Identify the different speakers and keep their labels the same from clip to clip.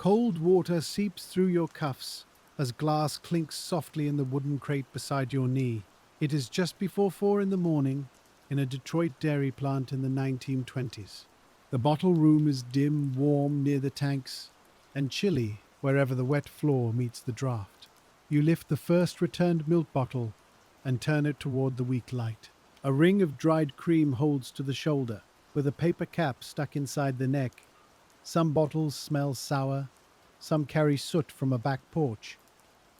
Speaker 1: Cold water seeps through your cuffs as glass clinks softly in the wooden crate beside your knee. It is just before 4 in the morning in a Detroit dairy plant in the 1920s. The bottle room is dim, warm near the tanks, and chilly wherever the wet floor meets the draft. You lift the first returned milk bottle and turn it toward the weak light. A ring of dried cream holds to the shoulder, with a paper cap stuck inside the neck. Some bottles smell sour, some carry soot from a back porch,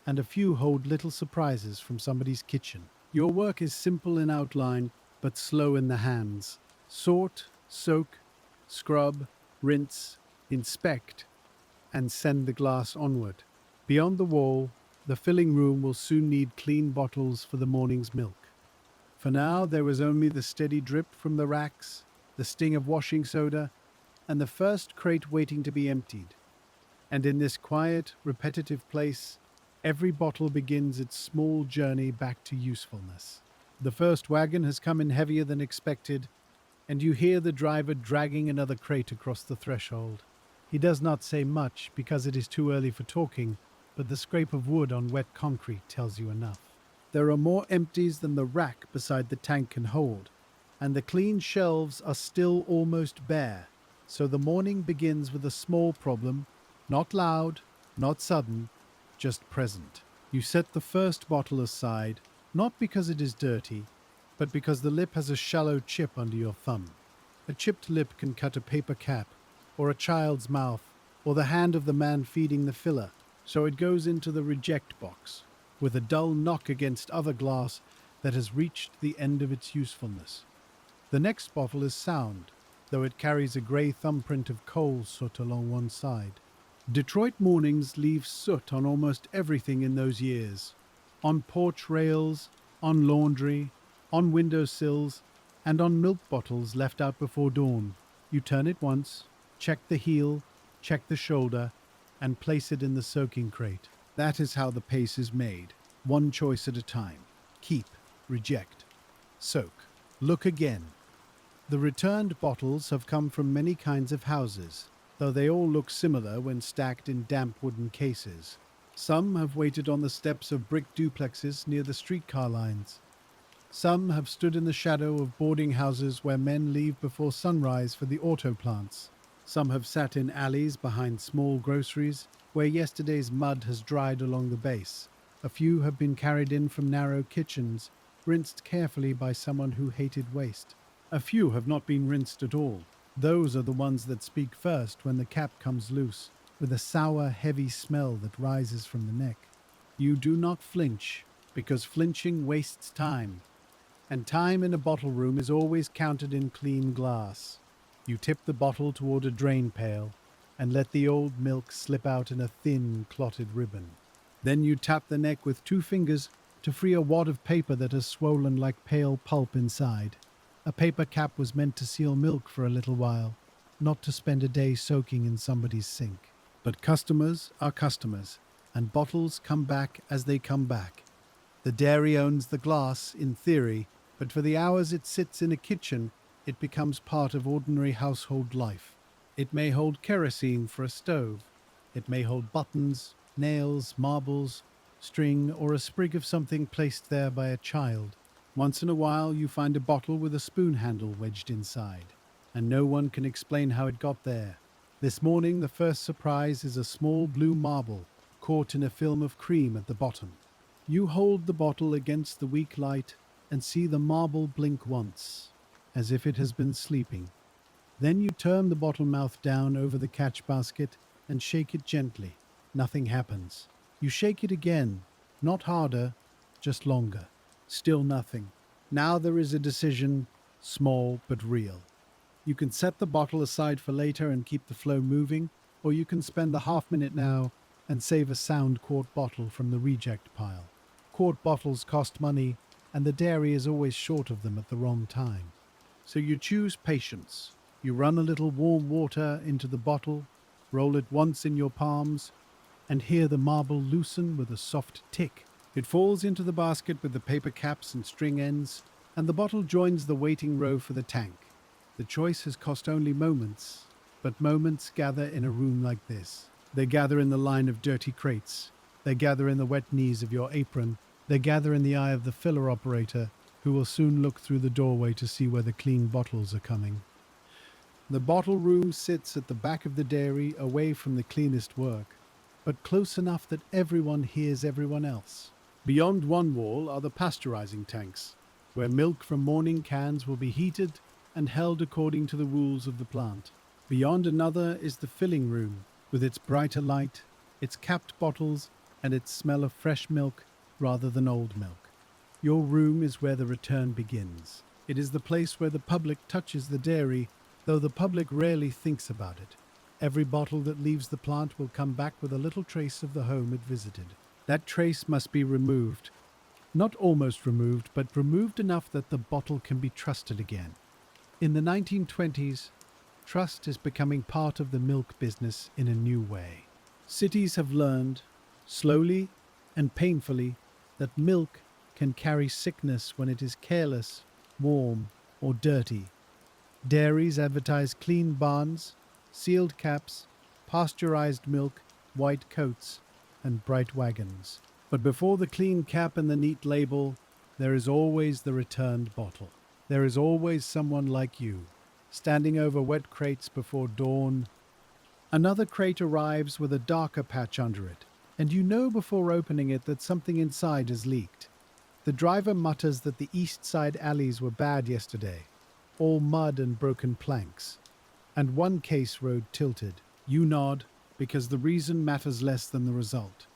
Speaker 1: and a few hold little surprises from somebody's kitchen. Your work is simple in outline, but slow in the hands. Sort, soak, scrub, rinse, inspect, and send the glass onward. Beyond the wall, the filling room will soon need clean bottles for the morning's milk. For now, there was only the steady drip from the racks, the sting of washing soda, and the first crate waiting to be emptied. And in this quiet, repetitive place, every bottle begins its small journey back to usefulness. The first wagon has come in heavier than expected, and you hear the driver dragging another crate across the threshold. He does not say much because it is too early for talking, but the scrape of wood on wet concrete tells you enough. There are more empties than the rack beside the tank can hold, and the clean shelves are still almost bare. So the morning begins with a small problem, not loud, not sudden, just present. You set the first bottle aside, not because it is dirty, but because the lip has a shallow chip under your thumb. A chipped lip can cut a paper cap, or a child's mouth, or the hand of the man feeding the filler, so it goes into the reject box, with a dull knock against other glass that has reached the end of its usefulness. The next bottle is sound, though it carries a grey thumbprint of coal soot along one side. Detroit mornings leave soot on almost everything in those years. On porch rails, on laundry, on windowsills, and on milk bottles left out before dawn. You turn it once, check the heel, check the shoulder, and place it in the soaking crate. That is how the pace is made, one choice at a time. Keep, reject, soak, look again. The returned bottles have come from many kinds of houses, though they all look similar when stacked in damp wooden cases. Some have waited on the steps of brick duplexes near the streetcar lines. Some have stood in the shadow of boarding houses where men leave before sunrise for the auto plants. Some have sat in alleys behind small groceries where yesterday's mud has dried along the base. A few have been carried in from narrow kitchens, rinsed carefully by someone who hated waste. A few have not been rinsed at all. Those are the ones that speak first when the cap comes loose, with a sour, heavy smell that rises from the neck. You do not flinch, because flinching wastes time, and time in a bottle room is always counted in clean glass. You tip the bottle toward a drain pail and let the old milk slip out in a thin, clotted ribbon. Then you tap the neck with 2 fingers to free a wad of paper that has swollen like pale pulp inside. A paper cap was meant to seal milk for a little while, not to spend a day soaking in somebody's sink. But customers are customers, and bottles come back as they come back. The dairy owns the glass, in theory, but for the hours it sits in a kitchen, it becomes part of ordinary household life. It may hold kerosene for a stove. It may hold buttons, nails, marbles, string, or a sprig of something placed there by a child. Once in a while you find a bottle with a spoon handle wedged inside, and no one can explain how it got there. This morning the first surprise is a small blue marble caught in a film of cream at the bottom. You hold the bottle against the weak light and see the marble blink once, as if it has been sleeping. Then you turn the bottle mouth down over the catch basket and shake it gently. Nothing happens. You shake it again, not harder, just longer. Still nothing. Now there is a decision, small but real. You can set the bottle aside for later and keep the flow moving, or you can spend the half-minute now and save a sound quart bottle from the reject pile. Quart bottles cost money, and the dairy is always short of them at the wrong time. So you choose patience. You run a little warm water into the bottle, roll it once in your palms, and hear the marble loosen with a soft tick. It falls into the basket with the paper caps and string ends, and the bottle joins the waiting row for the tank. The choice has cost only moments, but moments gather in a room like this. They gather in the line of dirty crates. They gather in the wet knees of your apron. They gather in the eye of the filler operator, who will soon look through the doorway to see where the clean bottles are coming. The bottle room sits at the back of the dairy, away from the cleanest work, but close enough that everyone hears everyone else. Beyond one wall are the pasteurizing tanks, where milk from morning cans will be heated and held according to the rules of the plant. Beyond another is the filling room, with its brighter light, its capped bottles, and its smell of fresh milk rather than old milk. Your room is where the return begins. It is the place where the public touches the dairy, though the public rarely thinks about it. Every bottle that leaves the plant will come back with a little trace of the home it visited. That trace must be removed. Not almost removed, but removed enough that the bottle can be trusted again. In the 1920s, trust is becoming part of the milk business in a new way. Cities have learned, slowly and painfully, that milk can carry sickness when it is careless, warm, or dirty. Dairies advertise clean barns, sealed caps, pasteurized milk, white coats, and bright wagons. But before the clean cap and the neat label, there is always the returned bottle. There is always someone like you, standing over wet crates before dawn. Another crate arrives with a darker patch under it, and you know before opening it that something inside has leaked. The driver mutters that the east side alleys were bad yesterday, all mud and broken planks, and one case road tilted. You nod, because the reason matters less than the result.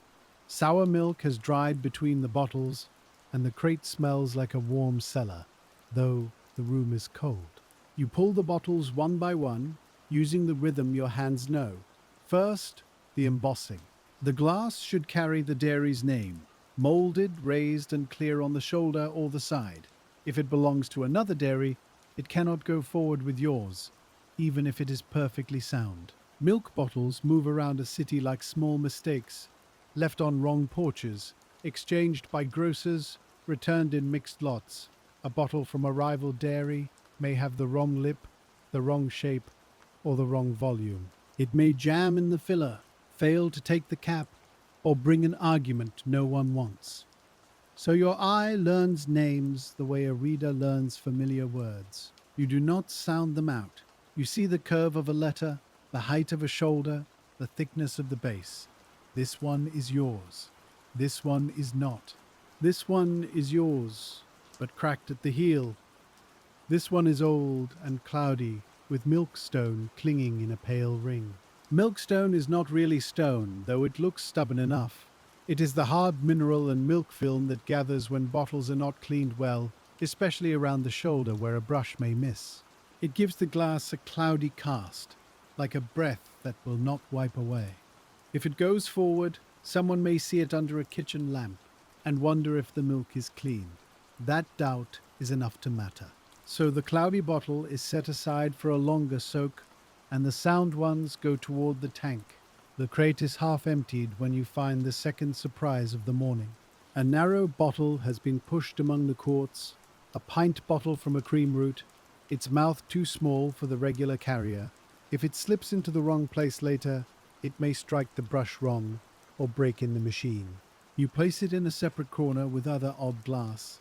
Speaker 1: Sour milk has dried between the bottles, and the crate smells like a warm cellar, though the room is cold. You pull the bottles one by one, using the rhythm your hands know. First, the embossing. The glass should carry the dairy's name, molded, raised, and clear on the shoulder or the side. If it belongs to another dairy, it cannot go forward with yours, even if it is perfectly sound. Milk bottles move around a city like small mistakes, left on wrong porches, exchanged by grocers, returned in mixed lots. A bottle from a rival dairy may have the wrong lip, the wrong shape, or the wrong volume. It may jam in the filler, fail to take the cap, or bring an argument no one wants. So your eye learns names the way a reader learns familiar words. You do not sound them out. You see the curve of a letter, the height of a shoulder, the thickness of the base. This one is yours. This one is not. This one is yours, but cracked at the heel. This one is old and cloudy, with milkstone clinging in a pale ring. Milkstone is not really stone, though it looks stubborn enough. It is the hard mineral and milk film that gathers when bottles are not cleaned well, especially around the shoulder where a brush may miss. It gives the glass a cloudy cast, like a breath that will not wipe away. If it goes forward, someone may see it under a kitchen lamp and wonder if the milk is clean. That doubt is enough to matter. So the cloudy bottle is set aside for a longer soak, and the sound ones go toward the tank. The crate is half emptied when you find the second surprise of the morning. A narrow bottle has been pushed among the quarts, a pint bottle from a cream route, its mouth too small for the regular carrier. If it slips into the wrong place later, it may strike the brush wrong or break in the machine. You place it in a separate corner with other odd glass.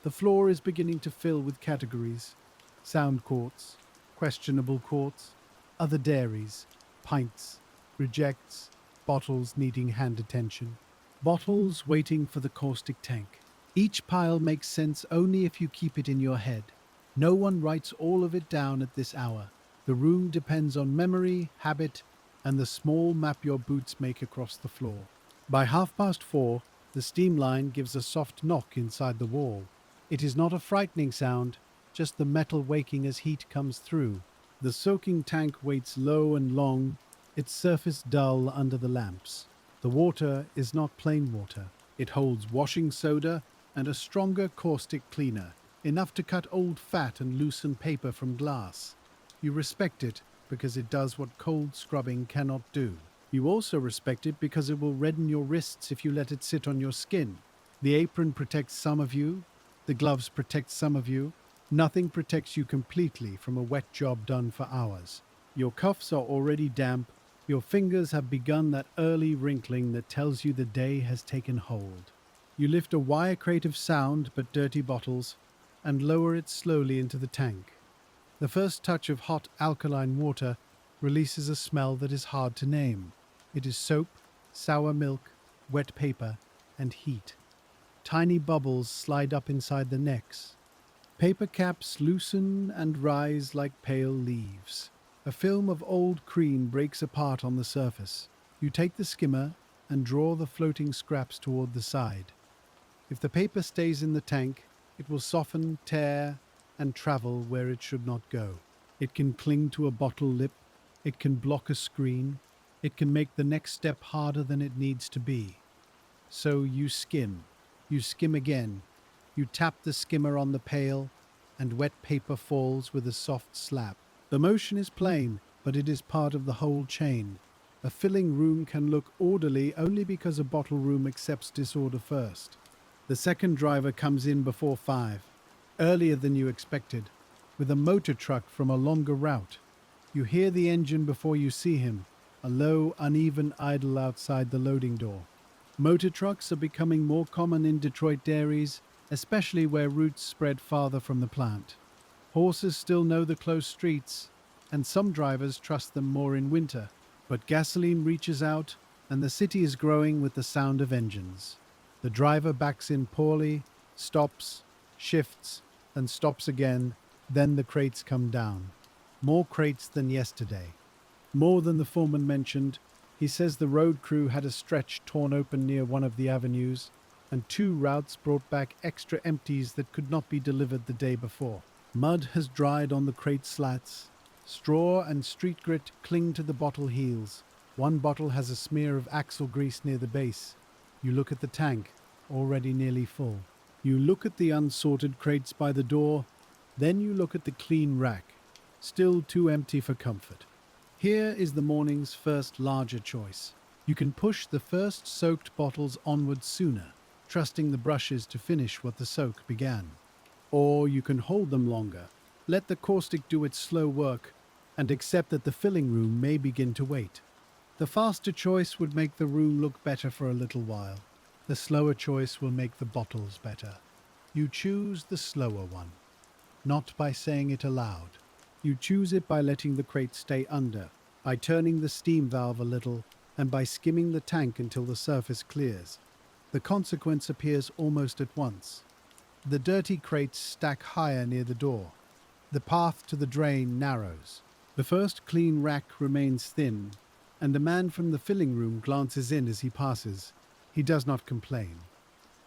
Speaker 1: The floor is beginning to fill with categories: sound quarts, questionable quarts, other dairies, pints, rejects, bottles needing hand attention, bottles waiting for the caustic tank. Each pile makes sense only if you keep it in your head. No one writes all of it down at this hour. The room depends on memory, habit, and the small map your boots make across the floor. By 4:30, the steam line gives a soft knock inside the wall. It is not a frightening sound, just the metal waking as heat comes through. The soaking tank waits low and long, its surface dull under the lamps. The water is not plain water. It holds washing soda and a stronger caustic cleaner, enough to cut old fat and loosen paper from glass. You respect it because it does what cold scrubbing cannot do. You also respect it because it will redden your wrists if you let it sit on your skin. The apron protects some of you, the gloves protect some of you. Nothing protects you completely from a wet job done for hours. Your cuffs are already damp, Your fingers have begun that early wrinkling that tells you the day has taken hold. You lift a wire crate of sound but dirty bottles and lower it slowly into the tank. The first touch of hot alkaline water releases a smell that is hard to name. It is soap, sour milk, wet paper, and heat. Tiny bubbles slide up inside the necks. Paper caps loosen and rise like pale leaves. A film of old cream breaks apart on the surface. You take the skimmer and draw the floating scraps toward the side. If the paper stays in the tank, it will soften, tear, and travel where it should not go. It can cling to a bottle lip, it can block a screen, it can make the next step harder than it needs to be. So you skim again, you tap the skimmer on the pail, and wet paper falls with a soft slap. The motion is plain, but it is part of the whole chain. A filling room can look orderly only because a bottle room accepts disorder first. The second driver comes in before 5, earlier than you expected, with a motor truck from a longer route. You hear the engine before you see him, a low, uneven idle outside the loading door. Motor trucks are becoming more common in Detroit dairies, especially where routes spread farther from the plant. Horses still know the close streets, and some drivers trust them more in winter. But gasoline reaches out, and the city is growing with the sound of engines. The driver backs in poorly, stops, shifts, and stops again. Then the crates come down. More crates than yesterday. More than the foreman mentioned. He says the road crew had a stretch torn open near one of the avenues, and 2 routes brought back extra empties that could not be delivered the day before. Mud has dried on the crate slats. Straw and street grit cling to the bottle heels. One bottle has a smear of axle grease near the base. You look at the tank, already nearly full. You look at the unsorted crates by the door, then you look at the clean rack, still too empty for comfort. Here is the morning's first larger choice. You can push the first soaked bottles onward sooner, trusting the brushes to finish what the soak began. Or you can hold them longer, let the caustic do its slow work, and accept that the filling room may begin to wait. The faster choice would make the room look better for a little while. The slower choice will make the bottles better. You choose the slower one, not by saying it aloud. You choose it by letting the crate stay under, by turning the steam valve a little, and by skimming the tank until the surface clears. The consequence appears almost at once. The dirty crates stack higher near the door. The path to the drain narrows. The first clean rack remains thin, and a man from the filling room glances in as he passes. He does not complain.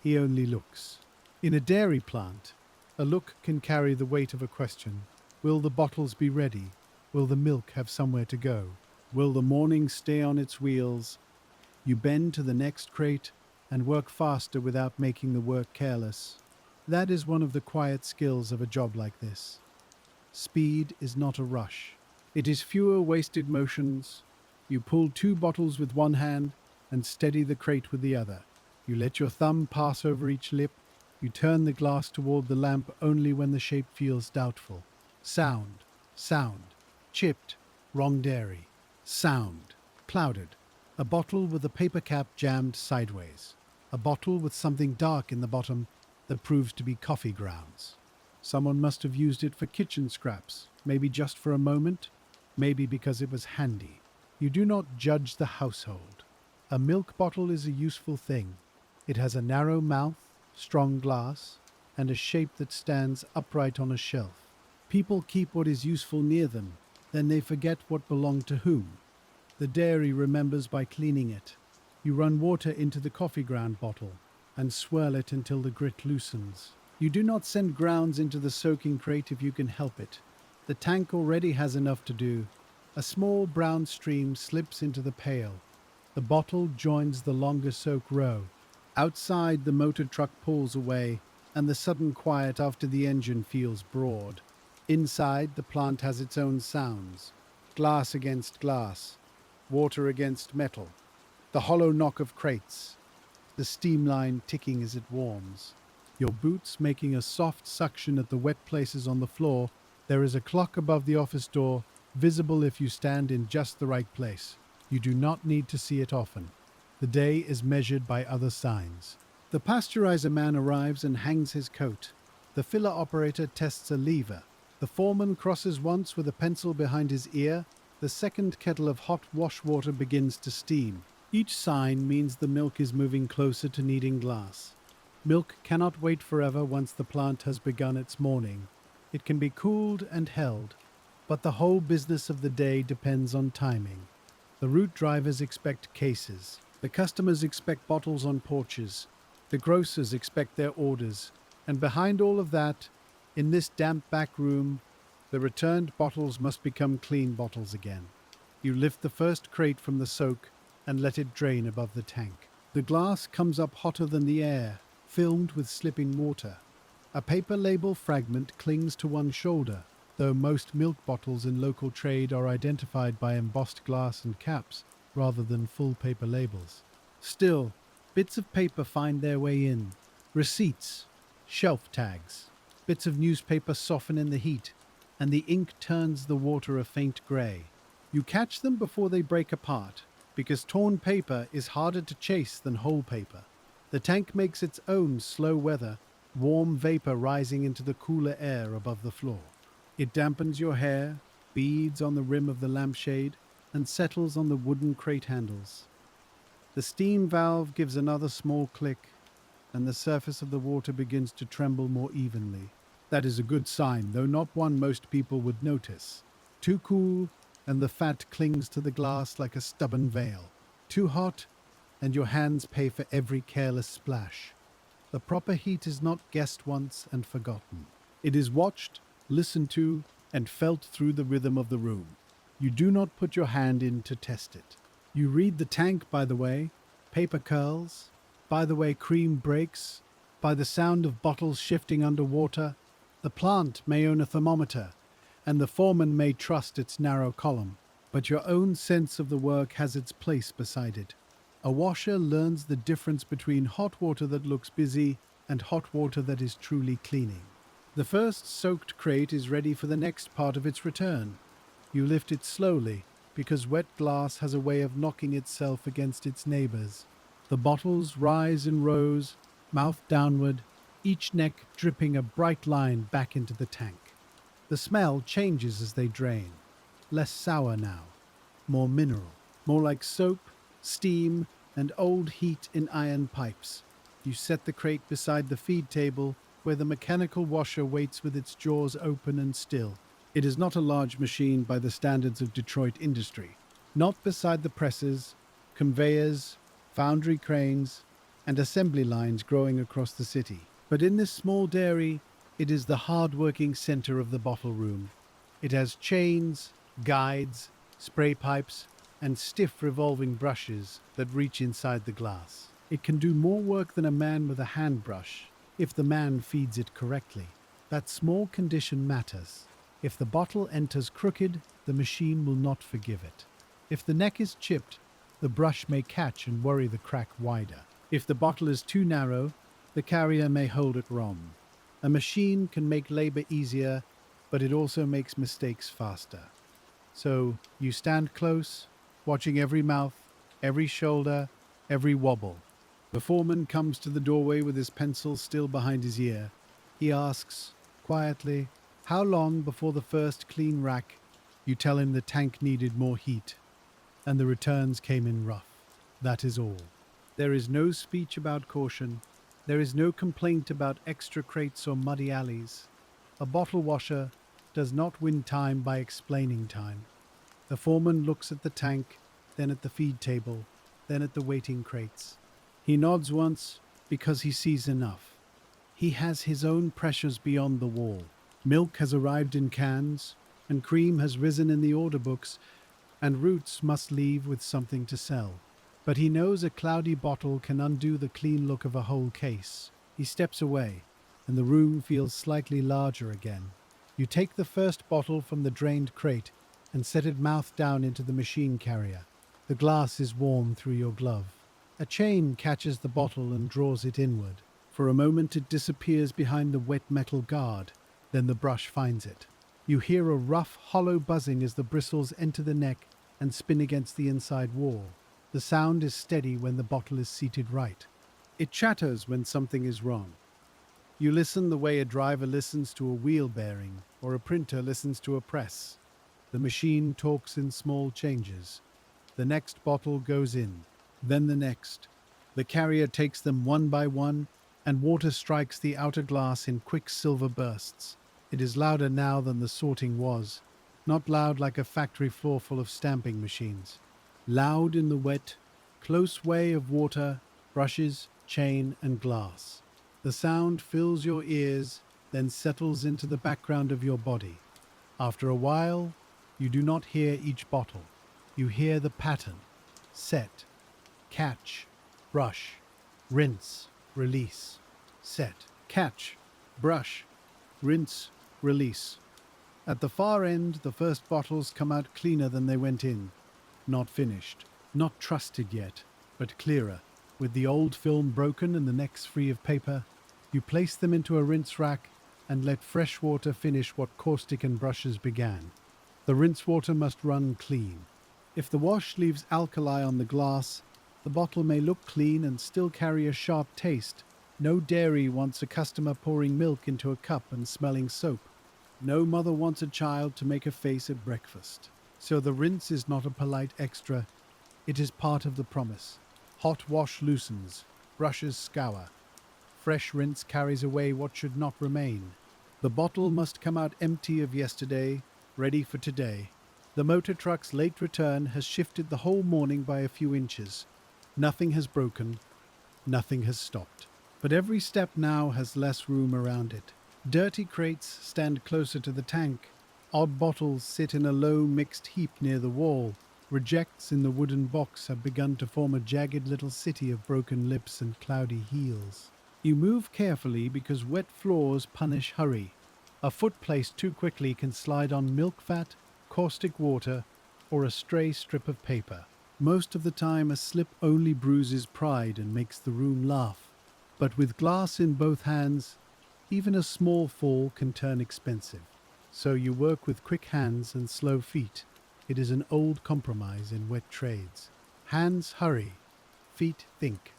Speaker 1: He only looks. In a dairy plant, a look can carry the weight of a question. Will the bottles be ready? Will the milk have somewhere to go? Will the morning stay on its wheels? You bend to the next crate and work faster without making the work careless. That is one of the quiet skills of a job like this. Speed is not a rush. It is fewer wasted motions. You pull 2 bottles with one hand and steady the crate with the other. You let your thumb pass over each lip. You turn the glass toward the lamp only when the shape feels doubtful. Sound, sound, chipped, wrong dairy. Sound, clouded. A bottle with a paper cap jammed sideways. A bottle with something dark in the bottom that proves to be coffee grounds. Someone must have used it for kitchen scraps, maybe just for a moment, maybe because it was handy. You do not judge the household. A milk bottle is a useful thing. It has a narrow mouth, strong glass, and a shape that stands upright on a shelf. People keep what is useful near them, then they forget what belonged to whom. The dairy remembers by cleaning it. You run water into the coffee ground bottle and swirl it until the grit loosens. You do not send grounds into the soaking crate if you can help it. The tank already has enough to do. A small brown stream slips into the pail. The bottle joins the longer soak row. Outside, the motor truck pulls away, and the sudden quiet after the engine feels broad. Inside, the plant has its own sounds. Glass against glass, water against metal, the hollow knock of crates, the steam line ticking as it warms. Your boots making a soft suction at the wet places on the floor. There is a clock above the office door, visible if you stand in just the right place. You do not need to see it often. The day is measured by other signs. The pasteurizer man arrives and hangs his coat. The filler operator tests a lever. The foreman crosses once with a pencil behind his ear. The second kettle of hot wash water begins to steam. Each sign means the milk is moving closer to needing glass. Milk cannot wait forever once the plant has begun its morning. It can be cooled and held, but the whole business of the day depends on timing. The route drivers expect cases. The customers expect bottles on porches. The grocers expect their orders. And behind all of that, in this damp back room, the returned bottles must become clean bottles again. You lift the first crate from the soak and let it drain above the tank. The glass comes up hotter than the air, filmed with slipping water. A paper label fragment clings to one shoulder, though most milk bottles in local trade are identified by embossed glass and caps rather than full paper labels. Still, bits of paper find their way in. Receipts, shelf tags, bits of newspaper soften in the heat, and the ink turns the water a faint grey. You catch them before they break apart, because torn paper is harder to chase than whole paper. The tank makes its own slow weather, warm vapor rising into the cooler air above the floor. It dampens your hair, beads on the rim of the lampshade, and settles on the wooden crate handles. The steam valve gives another small click, and the surface of the water begins to tremble more evenly. That is a good sign, though not one most people would notice. Too cool, and the fat clings to the glass like a stubborn veil. Too hot, and your hands pay for every careless splash. The proper heat is not guessed once and forgotten. It is watched, listened to, and felt through the rhythm of the room. You do not put your hand in to test it. You read the tank by the way paper curls, by the way cream breaks, by the sound of bottles shifting underwater. The plant may own a thermometer, and the foreman may trust its narrow column, but your own sense of the work has its place beside it. A washer learns the difference between hot water that looks busy and hot water that is truly cleaning. The first soaked crate is ready for the next part of its return. You lift it slowly, because wet glass has a way of knocking itself against its neighbors. The bottles rise in rows, mouth downward, each neck dripping a bright line back into the tank. The smell changes as they drain. Less sour now, more mineral, more like soap, steam, and old heat in iron pipes. You set the crate beside the feed table, where the mechanical washer waits with its jaws open and still. It is not a large machine by the standards of Detroit industry. Not beside the presses, conveyors, foundry cranes, and assembly lines growing across the city. But in this small dairy, it is the hard-working center of the bottle room. It has chains, guides, spray pipes, and stiff revolving brushes that reach inside the glass. It can do more work than a man with a hand brush, if the man feeds it correctly. That small condition matters. If the bottle enters crooked, the machine will not forgive it. If the neck is chipped, the brush may catch and worry the crack wider. If the bottle is too narrow, the carrier may hold it wrong. A machine can make labor easier, but it also makes mistakes faster. So you stand close, watching every mouth, every shoulder, every wobble. The foreman comes to the doorway with his pencil still behind his ear. He asks, quietly, how long before the first clean rack? You tell him the tank needed more heat, and the returns came in rough. That is all. There is no speech about caution. There is no complaint about extra crates or muddy alleys. A bottle washer does not win time by explaining time. The foreman looks at the tank, then at the feed table, then at the waiting crates. He nods once because he sees enough. He has his own pressures beyond the wall. Milk has arrived in cans, and cream has risen in the order books, and Roots must leave with something to sell. But he knows a cloudy bottle can undo the clean look of a whole case. He steps away, and the room feels slightly larger again. You take the first bottle from the drained crate and set it mouth down into the machine carrier. The glass is warm through your glove. A chain catches the bottle and draws it inward. For a moment it disappears behind the wet metal guard, then the brush finds it. You hear a rough, hollow buzzing as the bristles enter the neck and spin against the inside wall. The sound is steady when the bottle is seated right. It chatters when something is wrong. You listen the way a driver listens to a wheel bearing or a printer listens to a press. The machine talks in small changes. The next bottle goes in, then the next. The carrier takes them one by one, and water strikes the outer glass in quick silver bursts. It is louder now than the sorting was, not loud like a factory floor full of stamping machines. Loud in the wet, close way of water, brushes, chain, and glass. The sound fills your ears, then settles into the background of your body. After a while, you do not hear each bottle. You hear the pattern: set, catch, brush, rinse, release. Set, catch, brush, rinse, release. At the far end, the first bottles come out cleaner than they went in. Not finished, not trusted yet, but clearer. With the old film broken and the necks free of paper, you place them into a rinse rack and let fresh water finish what caustic and brushes began. The rinse water must run clean. If the wash leaves alkali on the glass, the bottle may look clean and still carry a sharp taste. No dairy wants a customer pouring milk into a cup and smelling soap. No mother wants a child to make a face at breakfast. So the rinse is not a polite extra. It is part of the promise. Hot wash loosens, brushes scour. Fresh rinse carries away what should not remain. The bottle must come out empty of yesterday, ready for today. The motor truck's late return has shifted the whole morning by a few inches. Nothing has broken, nothing has stopped. But every step now has less room around it. Dirty crates stand closer to the tank. Odd bottles sit in a low mixed heap near the wall. Rejects in the wooden box have begun to form a jagged little city of broken lips and cloudy heels. You move carefully because wet floors punish hurry. A foot placed too quickly can slide on milk fat, caustic water, or a stray strip of paper. Most of the time, a slip only bruises pride and makes the room laugh. But with glass in both hands, even a small fall can turn expensive. So you work with quick hands and slow feet. It is an old compromise in wet trades. Hands hurry, feet think.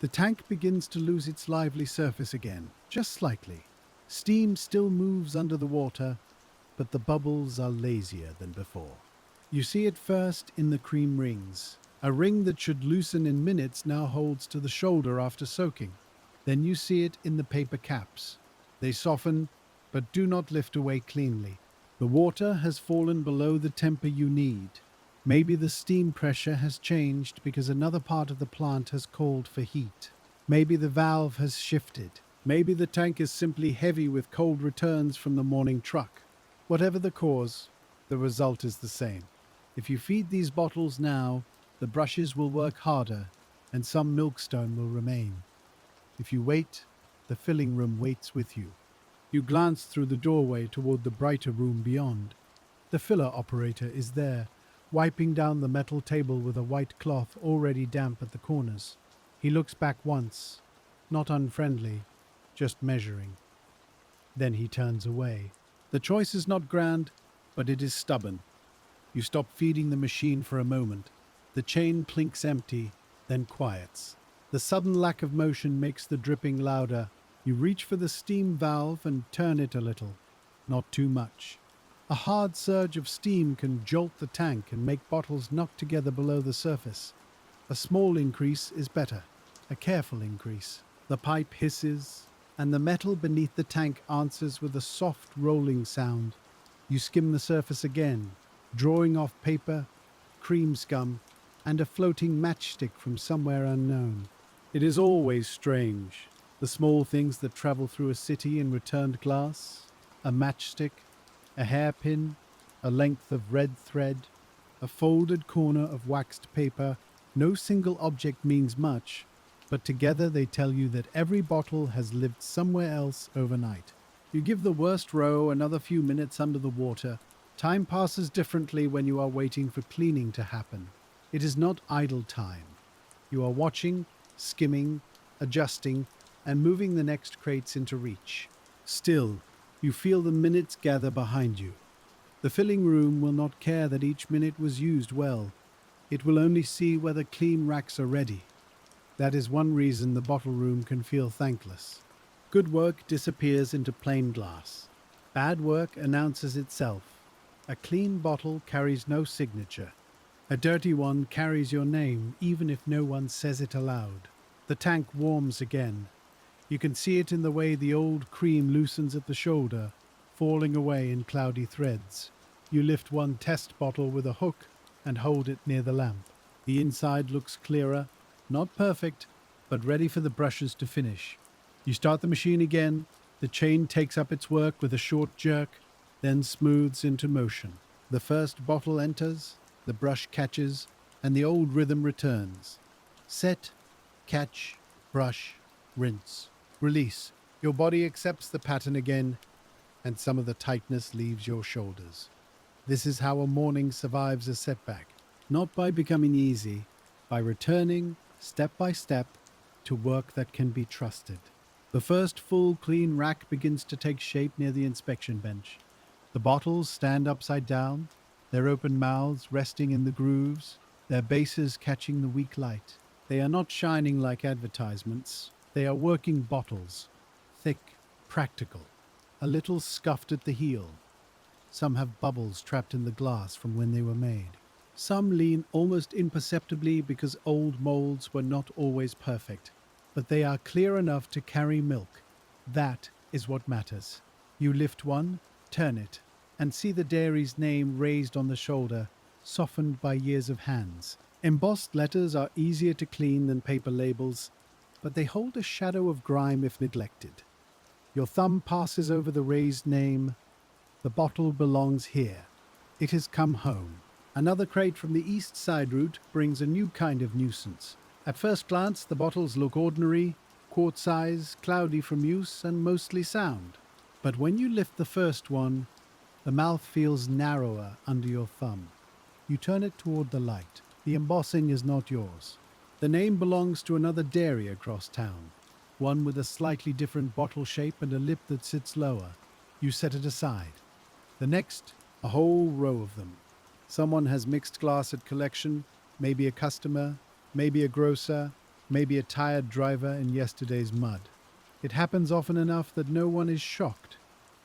Speaker 1: The tank begins to lose its lively surface again, just slightly. Steam still moves under the water, but the bubbles are lazier than before. You see it first in the cream rings. A ring that should loosen in minutes now holds to the shoulder after soaking. Then you see it in the paper caps. They soften, but do not lift away cleanly. The water has fallen below the temper you need. Maybe the steam pressure has changed because another part of the plant has called for heat. Maybe the valve has shifted. Maybe the tank is simply heavy with cold returns from the morning truck. Whatever the cause, the result is the same. If you feed these bottles now, the brushes will work harder and some milkstone will remain. If you wait, the filling room waits with you. You glance through the doorway toward the brighter room beyond. The filler operator is there, wiping down the metal table with a white cloth already damp at the corners. He looks back once, not unfriendly, just measuring. Then he turns away. The choice is not grand, but it is stubborn. You stop feeding the machine for a moment. The chain plinks empty, then quiets. The sudden lack of motion makes the dripping louder. You reach for the steam valve and turn it a little, not too much. A hard surge of steam can jolt the tank and make bottles knock together below the surface. A small increase is better, a careful increase. The pipe hisses, and the metal beneath the tank answers with a soft rolling sound. You skim the surface again, drawing off paper, cream scum, and a floating matchstick from somewhere unknown. It is always strange, the small things that travel through a city in returned glass. A matchstick, a hairpin, a length of red thread, a folded corner of waxed paper. No single object means much, but together they tell you that every bottle has lived somewhere else overnight. You give the worst row another few minutes under the water. Time passes differently when you are waiting for cleaning to happen. It is not idle time. You are watching, skimming, adjusting, and moving the next crates into reach. Still, you feel the minutes gather behind you. The filling room will not care that each minute was used well. It will only see whether clean racks are ready. That is one reason the bottle room can feel thankless. Good work disappears into plain glass. Bad work announces itself. A clean bottle carries no signature. A dirty one carries your name, even if no one says it aloud. The tank warms again. You can see it in the way the old cream loosens at the shoulder, falling away in cloudy threads. You lift one test bottle with a hook and hold it near the lamp. The inside looks clearer, not perfect, but ready for the brushes to finish. You start the machine again. The chain takes up its work with a short jerk, then smooths into motion. The first bottle enters, the brush catches, and the old rhythm returns. Set, catch, brush, rinse, release. Your body accepts the pattern again, and some of the tightness leaves your shoulders. This is how a morning survives a setback, not by becoming easy, by returning, step by step, to work that can be trusted. The first full clean rack begins to take shape near the inspection bench. The bottles stand upside down, their open mouths resting in the grooves, their bases catching the weak light. They are not shining like advertisements. They are working bottles, thick, practical, a little scuffed at the heel. Some have bubbles trapped in the glass from when they were made. Some lean almost imperceptibly because old molds were not always perfect, but they are clear enough to carry milk. That is what matters. You lift one, turn it, and see the dairy's name raised on the shoulder, softened by years of hands. Embossed letters are easier to clean than paper labels, but they hold a shadow of grime if neglected. Your thumb passes over the raised name. The bottle belongs here. It has come home. Another crate from the east side route brings a new kind of nuisance. At first glance, the bottles look ordinary, quart size, cloudy from use, and mostly sound. But when you lift the first one, the mouth feels narrower under your thumb. You turn it toward the light. The embossing is not yours. The name belongs to another dairy across town, one with a slightly different bottle shape and a lip that sits lower. You set it aside. The next, a whole row of them. Someone has mixed glass at collection, maybe a customer, maybe a grocer, maybe a tired driver in yesterday's mud. It happens often enough that no one is shocked,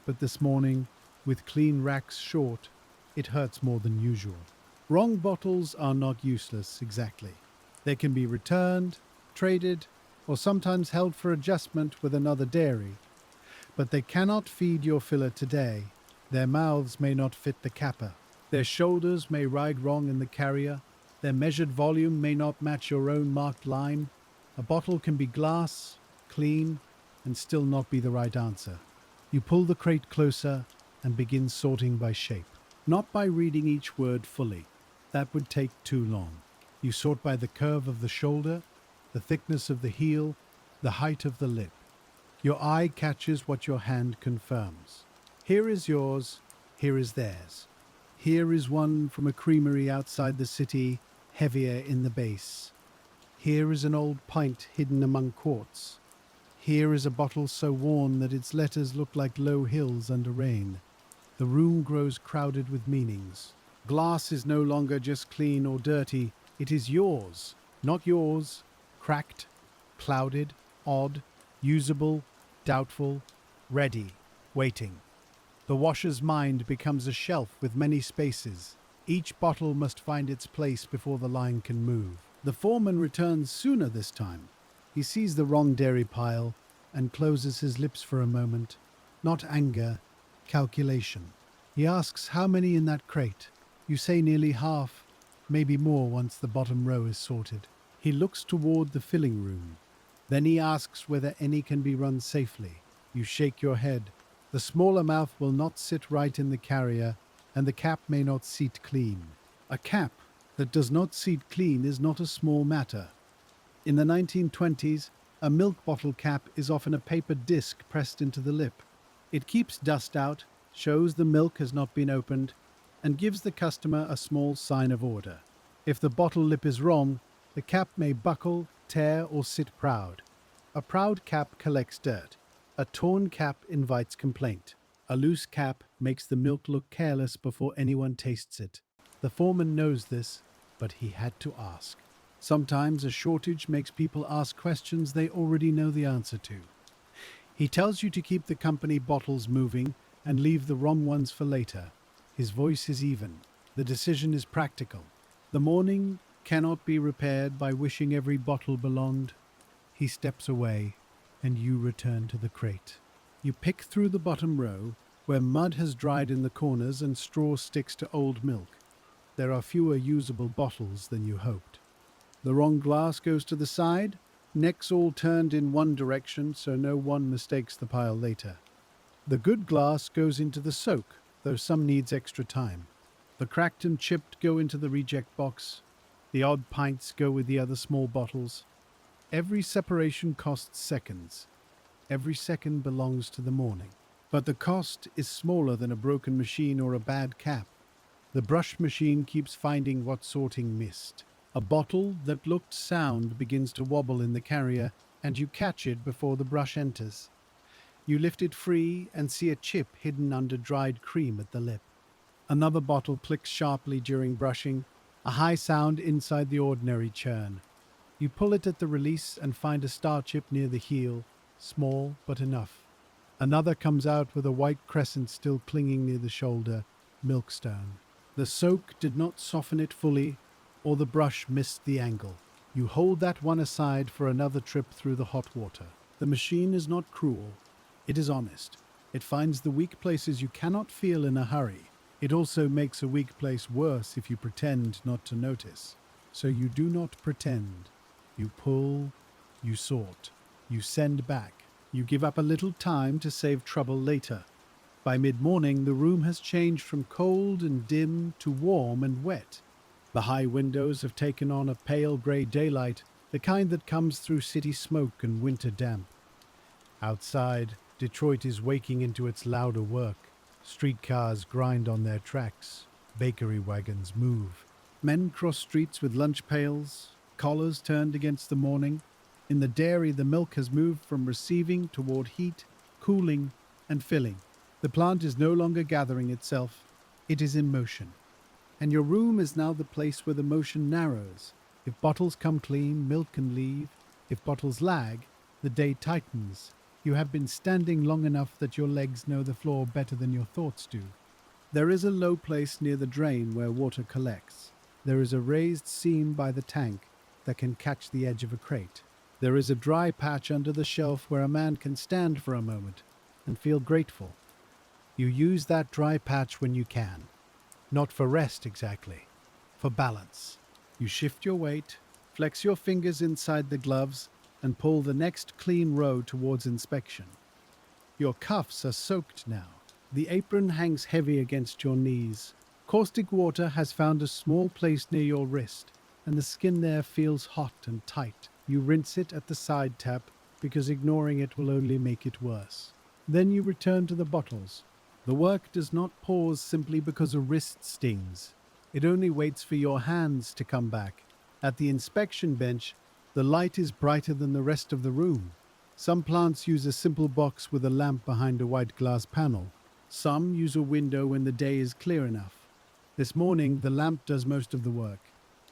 Speaker 1: but this morning, with clean racks short, it hurts more than usual. Wrong bottles are not useless, exactly. They can be returned, traded, or sometimes held for adjustment with another dairy. But they cannot feed your filler today. Their mouths may not fit the capper. Their shoulders may ride wrong in the carrier. Their measured volume may not match your own marked line. A bottle can be glass, clean, and still not be the right answer. You pull the crate closer and begin sorting by shape, not by reading each word fully. That would take too long. You sort by the curve of the shoulder, the thickness of the heel, the height of the lip. Your eye catches what your hand confirms. Here is yours, here is theirs. Here is one from a creamery outside the city, heavier in the base. Here is an old pint hidden among quarts. Here is a bottle so worn that its letters look like low hills under rain. The room grows crowded with meanings. Glass is no longer just clean or dirty. It is yours, not yours. Cracked, clouded, odd, usable, doubtful, ready, waiting. The washer's mind becomes a shelf with many spaces. Each bottle must find its place before the line can move. The foreman returns sooner this time. He sees the wrong dairy pile and closes his lips for a moment. Not anger, calculation. He asks how many in that crate. You say nearly half, maybe more once the bottom row is sorted. He looks toward the filling room. Then he asks whether any can be run safely. You shake your head. The smaller mouth will not sit right in the carrier, and the cap may not seat clean. A cap that does not seat clean is not a small matter. In the 1920s, a milk bottle cap is often a paper disc pressed into the lip. It keeps dust out, shows the milk has not been opened, and gives the customer a small sign of order. If the bottle lip is wrong, the cap may buckle, tear, or sit proud. A proud cap collects dirt. A torn cap invites complaint. A loose cap makes the milk look careless before anyone tastes it. The foreman knows this, but he had to ask. Sometimes a shortage makes people ask questions they already know the answer to. He tells you to keep the company bottles moving and leave the wrong ones for later. His voice is even. The decision is practical. The morning cannot be repaired by wishing every bottle belonged. He steps away, and you return to the crate. You pick through the bottom row, where mud has dried in the corners and straw sticks to old milk. There are fewer usable bottles than you hoped. The wrong glass goes to the side, necks all turned in one direction so no one mistakes the pile later. The good glass goes into the soak, though some needs extra time. The cracked and chipped go into the reject box. The odd pints go with the other small bottles. Every separation costs seconds. Every second belongs to the morning. But the cost is smaller than a broken machine or a bad cap. The brush machine keeps finding what sorting missed. A bottle that looked sound begins to wobble in the carrier, and you catch it before the brush enters. You lift it free and see a chip hidden under dried cream at the lip. Another bottle clicks sharply during brushing, a high sound inside the ordinary churn. You pull it at the release and find a star chip near the heel, small but enough. Another comes out with a white crescent still clinging near the shoulder, milkstone. The soak did not soften it fully, or the brush missed the angle. You hold that one aside for another trip through the hot water. The machine is not cruel. It is honest. It finds the weak places you cannot feel in a hurry. It also makes a weak place worse if you pretend not to notice. So you do not pretend. You pull, you sort, you send back. You give up a little time to save trouble later. By mid-morning, the room has changed from cold and dim to warm and wet. The high windows have taken on a pale grey daylight, the kind that comes through city smoke and winter damp. Outside, Detroit is waking into its louder work. Streetcars grind on their tracks. Bakery wagons move. Men cross streets with lunch pails, collars turned against the morning. In the dairy, the milk has moved from receiving toward heat, cooling, and filling. The plant is no longer gathering itself. It is in motion. And your room is now the place where the motion narrows. If bottles come clean, milk can leave. If bottles lag, the day tightens. You have been standing long enough that your legs know the floor better than your thoughts do. There is a low place near the drain where water collects. There is a raised seam by the tank that can catch the edge of a crate. There is a dry patch under the shelf where a man can stand for a moment and feel grateful. You use that dry patch when you can. Not for rest exactly, for balance. You shift your weight, flex your fingers inside the gloves, and pull the next clean row towards inspection. Your cuffs are soaked now. The apron hangs heavy against your knees. Caustic water has found a small place near your wrist, and the skin there feels hot and tight. You rinse it at the side tap because ignoring it will only make it worse. Then you return to the bottles. The work does not pause simply because a wrist stings. It only waits for your hands to come back. At the inspection bench, the light is brighter than the rest of the room. Some plants use a simple box with a lamp behind a white glass panel. Some use a window when the day is clear enough. This morning, the lamp does most of the work.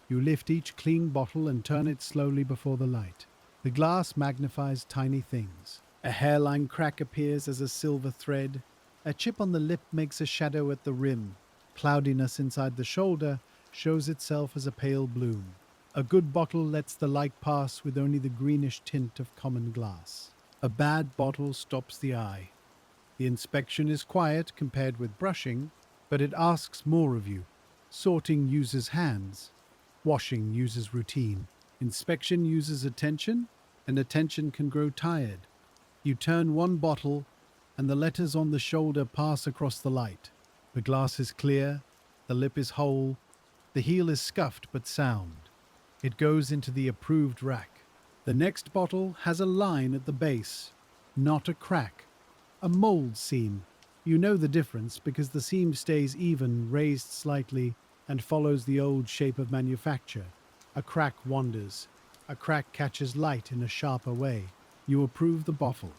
Speaker 1: You lift each clean bottle and turn it slowly before the light. The glass magnifies tiny things. A hairline crack appears as a silver thread. A chip on the lip makes a shadow at the rim. Cloudiness inside the shoulder shows itself as a pale bloom. A good bottle lets the light pass with only the greenish tint of common glass. A bad bottle stops the eye. The inspection is quiet compared with brushing, but it asks more of you. Sorting uses hands. Washing uses routine. Inspection uses attention, and attention can grow tired. You turn one bottle, and the letters on the shoulder pass across the light. The glass is clear, the lip is whole, the heel is scuffed but sound. It goes into the approved rack. The next bottle has a line at the base, not a crack, a mold seam. You know the difference because the seam stays even, raised slightly, and follows the old shape of manufacture. A crack wanders. A crack catches light in a sharper way. You approve the bottle.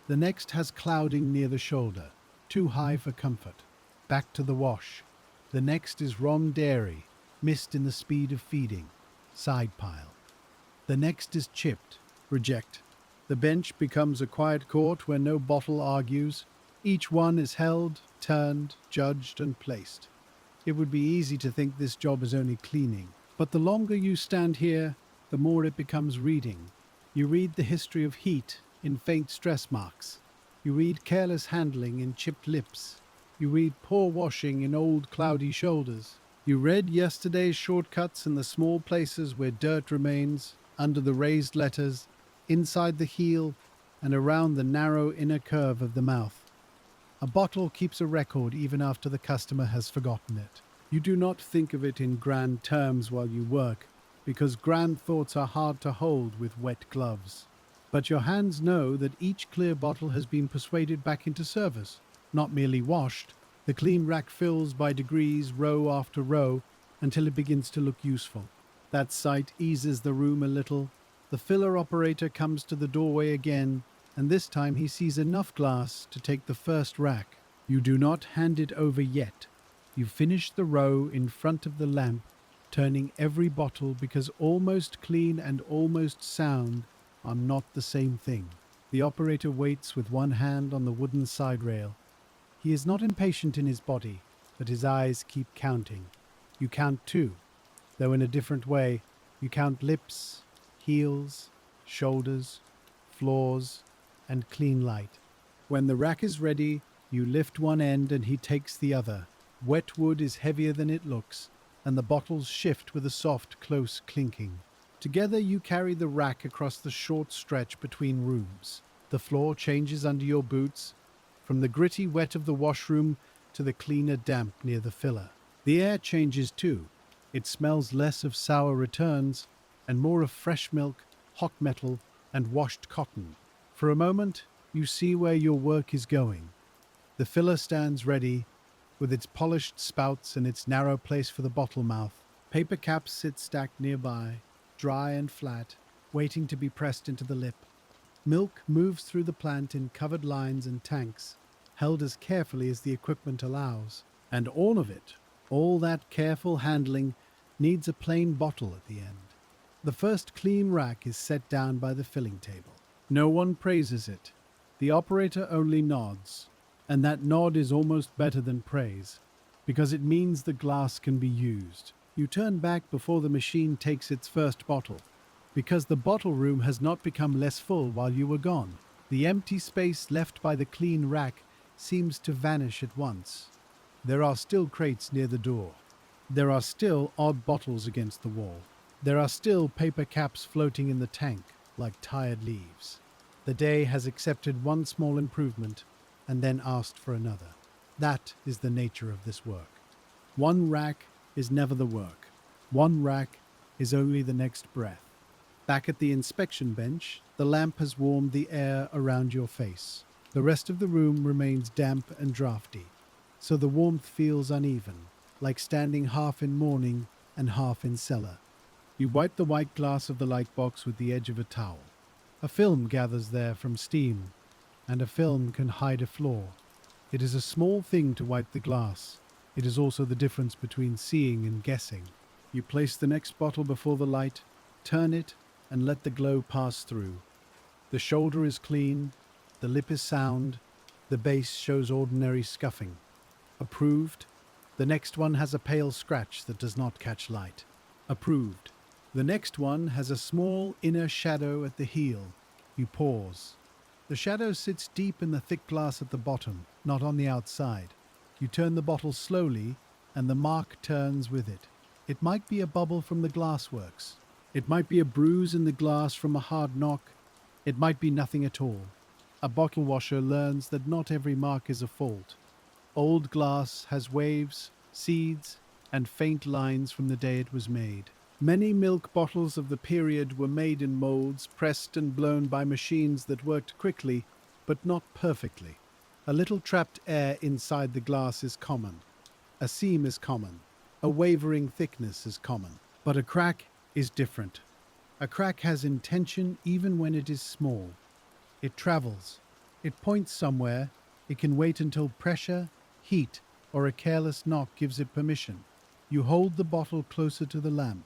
Speaker 1: The next has clouding near the shoulder. too high for comfort. Back to the wash. The next is wrong dairy, missed in the speed of feeding. Side pile. The next is chipped. Reject. The bench becomes a quiet court where no bottle argues. Each one is held, turned, judged, and placed. It would be easy to think this job is only cleaning, but the longer you stand here, the more it becomes reading. You read the history of heat in faint stress marks. You read careless handling in chipped lips. You read poor washing in old cloudy shoulders. You read yesterday's shortcuts in the small places where dirt remains, under the raised letters, inside the heel, and around the narrow inner curve of the mouth. A bottle keeps a record even after the customer has forgotten it. You do not think of it in grand terms while you work, because grand thoughts are hard to hold with wet gloves. But your hands know that each clear bottle has been persuaded back into service, not merely washed. The clean rack fills by degrees, row after row, until it begins to look useful. That sight eases the room a little. The filler operator comes to the doorway again, and this time he sees enough glass to take the first rack. You do not hand it over yet. You finish the row in front of the lamp, turning every bottle because almost clean and almost sound are not the same thing. The operator waits with one hand on the wooden side rail. He is not impatient in his body, but his eyes keep counting. You count too, though in a different way. You count lips, heels, shoulders, floors, and clean light. When the rack is ready, you lift one end and he takes the other. Wet wood is heavier than it looks, and the bottles shift with a soft, close clinking. Together you carry the rack across the short stretch between rooms. The floor changes under your boots, from the gritty wet of the washroom to the cleaner damp near the filler. The air changes too. It smells less of sour returns and more of fresh milk, hot metal, and washed cotton. For a moment, you see where your work is going. The filler stands ready, with its polished spouts and its narrow place for the bottle mouth. Paper caps sit stacked nearby, dry and flat, waiting to be pressed into the lip. Milk moves through the plant in covered lines and tanks, held as carefully as the equipment allows. And all of it, all that careful handling, needs a plain bottle at the end. The first clean rack is set down by the filling table. No one praises it. The operator only nods, and that nod is almost better than praise, because it means the glass can be used. You turn back before the machine takes its first bottle, because the bottle room has not become less full while you were gone. The empty space left by the clean rack seems to vanish at once. There are still crates near the door. There are still odd bottles against the wall. There are still paper caps floating in the tank, like tired leaves. The day has accepted one small improvement and then asked for another. That is the nature of this work. One rack is never the work. One rack is only the next breath. Back at the inspection bench, the lamp has warmed the air around your face. The rest of the room remains damp and drafty, so the warmth feels uneven, like standing half in morning and half in cellar. You wipe the white glass of the light box with the edge of a towel. A film gathers there from steam, and a film can hide a flaw. It is a small thing to wipe the glass. It is also the difference between seeing and guessing. You place the next bottle before the light, turn it, and let the glow pass through. The shoulder is clean, the lip is sound, the base shows ordinary scuffing. Approved. The next one has a pale scratch that does not catch light. Approved. The next one has a small inner shadow at the heel. You pause. The shadow sits deep in the thick glass at the bottom, not on the outside. You turn the bottle slowly, and the mark turns with it. It might be a bubble from the glassworks. It might be a bruise in the glass from a hard knock. It might be nothing at all. A bottle washer learns that not every mark is a fault. Old glass has waves, seeds, and faint lines from the day it was made. Many milk bottles of the period were made in molds, pressed and blown by machines that worked quickly, but not perfectly. A little trapped air inside the glass is common. A seam is common. A wavering thickness is common. But a crack is different. A crack has intention even when it is small. It travels. It points somewhere, It can wait until pressure, heat, or a careless knock gives it permission. You hold the bottle closer to the lamp.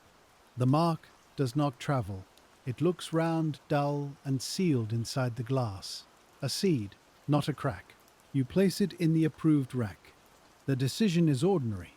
Speaker 1: The mark does not travel. It looks round, dull, and sealed inside the glass. A seed, not a crack. You place it in the approved rack. The decision is ordinary,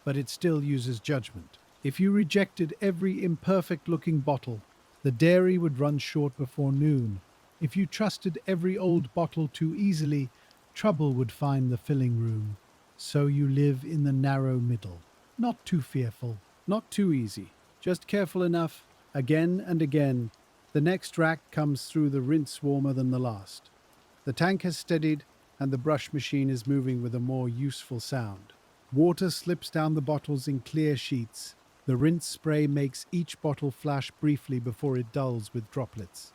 Speaker 1: but it still uses judgment. If you rejected every imperfect-looking bottle, the dairy would run short before noon. If you trusted every old bottle too easily, trouble would find the filling room. So you live in the narrow middle. Not too fearful, not too easy, just careful enough. Again and again, the next rack comes through the rinse warmer than the last. The tank has steadied, and the brush machine is moving with a more useful sound. Water slips down the bottles in clear sheets. The rinse spray makes each bottle flash briefly before it dulls with droplets.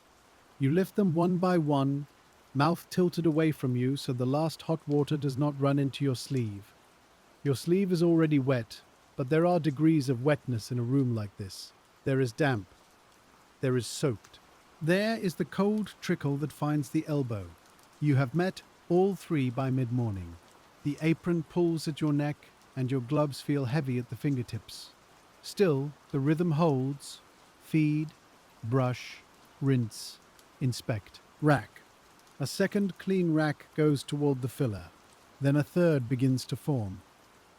Speaker 1: You lift them one by one, mouth tilted away from you so the last hot water does not run into your sleeve. Your sleeve is already wet, but there are degrees of wetness in a room like this. There is damp. There is soaked. There is the cold trickle that finds the elbow. You have met all three by mid-morning. The apron pulls at your neck and your gloves feel heavy at the fingertips. Still, the rhythm holds. Feed, brush, rinse, inspect, rack. A second clean rack goes toward the filler. Then a third begins to form.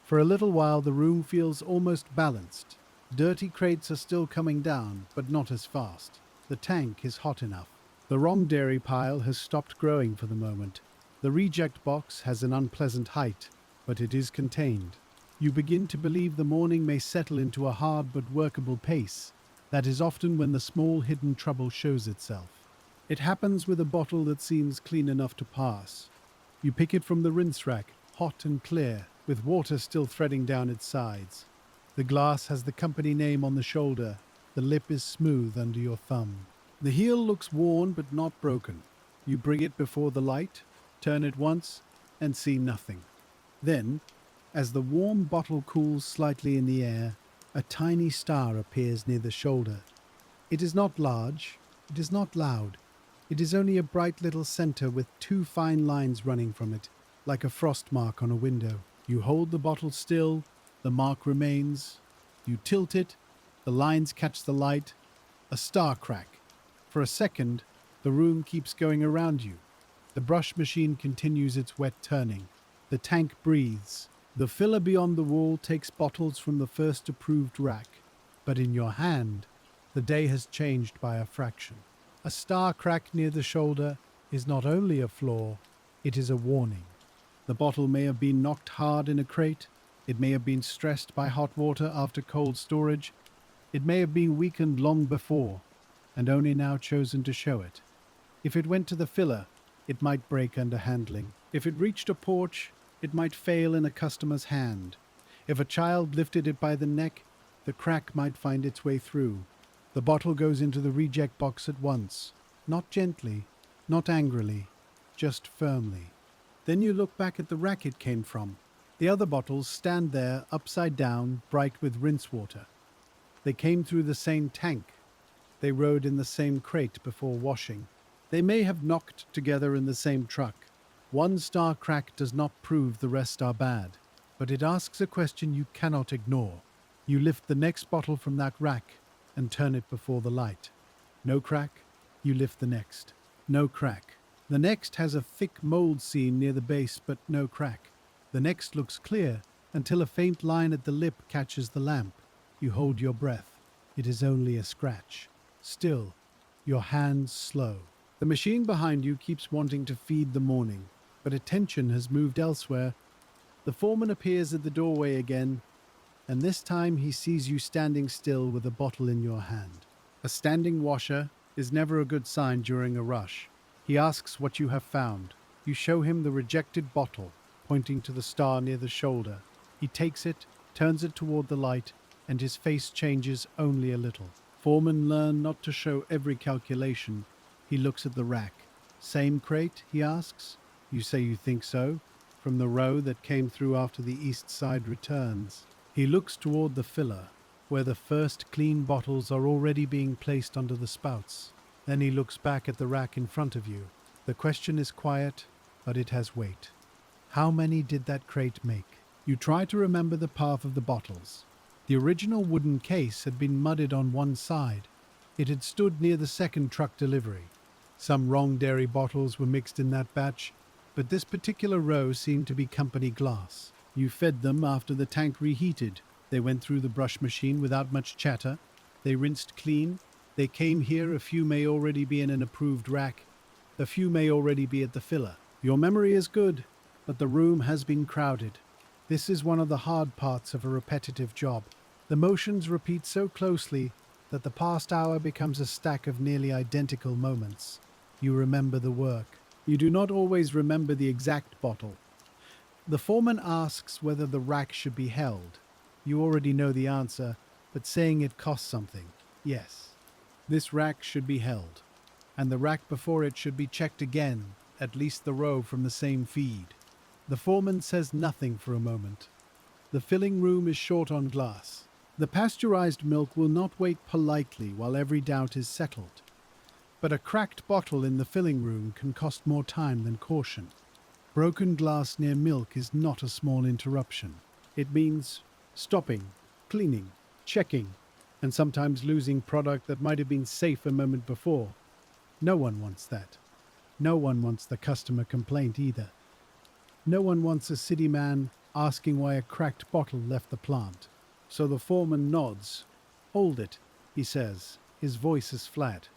Speaker 1: For a little while the room feels almost balanced. Dirty crates are still coming down, but not as fast. The tank is hot enough. The wrong dairy pile has stopped growing for the moment. The reject box has an unpleasant height, but it is contained. You begin to believe the morning may settle into a hard but workable pace. That is often when the small hidden trouble shows itself. It happens with a bottle that seems clean enough to pass. You pick it from the rinse rack, hot and clear, with water still threading down its sides. The glass has the company name on the shoulder. The lip is smooth under your thumb. The heel looks worn but not broken. You bring it before the light, turn it once, and see nothing. Then, as the warm bottle cools slightly in the air, a tiny star appears near the shoulder. It is not large, it is not loud. It is only a bright little center with two fine lines running from it, like a frost mark on a window. You hold the bottle still, the mark remains. You tilt it, the lines catch the light. A star crack. For a second, the room keeps going around you. The brush machine continues its wet turning. The tank breathes. The filler beyond the wall takes bottles from the first approved rack. But in your hand, the day has changed by a fraction. A star crack near the shoulder is not only a flaw, it is a warning. The bottle may have been knocked hard in a crate. It may have been stressed by hot water after cold storage. It may have been weakened long before, and only now chosen to show it. If it went to the filler, it might break under handling. If it reached a porch, it might fail in a customer's hand. If a child lifted it by the neck, the crack might find its way through. The bottle goes into the reject box at once. Not gently, not angrily, just firmly. Then you look back at the rack it came from. The other bottles stand there upside down, bright with rinse water. They came through the same tank. They rode in the same crate before washing. They may have knocked together in the same truck. One star crack does not prove the rest are bad, but it asks a question you cannot ignore. You lift the next bottle from that rack and turn it before the light. No crack, you lift the next. No crack. The next has a thick mold seam near the base, but no crack. The next looks clear until a faint line at the lip catches the lamp. You hold your breath. It is only a scratch. Still, your hands slow. The machine behind you keeps wanting to feed the morning, but attention has moved elsewhere. The foreman appears at the doorway again, and this time he sees you standing still with a bottle in your hand. A standing washer is never a good sign during a rush. He asks what you have found. You show him the rejected bottle, pointing to the star near the shoulder. He takes it, turns it toward the light, and his face changes only a little. Foremen learn not to show every calculation. He looks at the rack. Same crate, he asks. You say you think so, from the row that came through after the east side returns. He looks toward the filler, where the first clean bottles are already being placed under the spouts. Then he looks back at the rack in front of you. The question is quiet, but it has weight. How many did that crate make? You try to remember the path of the bottles. The original wooden case had been mudded on one side. It had stood near the second truck delivery. Some wrong dairy bottles were mixed in that batch, but this particular row seemed to be company glass. You fed them after the tank reheated. They went through the brush machine without much chatter. They rinsed clean. They came here. A few may already be in an approved rack. A few may already be at the filler. Your memory is good, but the room has been crowded. This is one of the hard parts of a repetitive job. The motions repeat so closely that the past hour becomes a stack of nearly identical moments. You remember the work. You do not always remember the exact bottle. The foreman asks whether the rack should be held. You already know the answer, but saying it costs something. Yes. This rack should be held, and the rack before it should be checked again, at least the row from the same feed. The foreman says nothing for a moment. The filling room is short on glass. The pasteurized milk will not wait politely while every doubt is settled. But a cracked bottle in the filling room can cost more time than caution. Broken glass near milk is not a small interruption. It means stopping, cleaning, checking, and sometimes losing product that might have been safe a moment before. No one wants that. No one wants the customer complaint either. No one wants a city man asking why a cracked bottle left the plant. So the foreman nods. Hold it, he says. His voice is flat,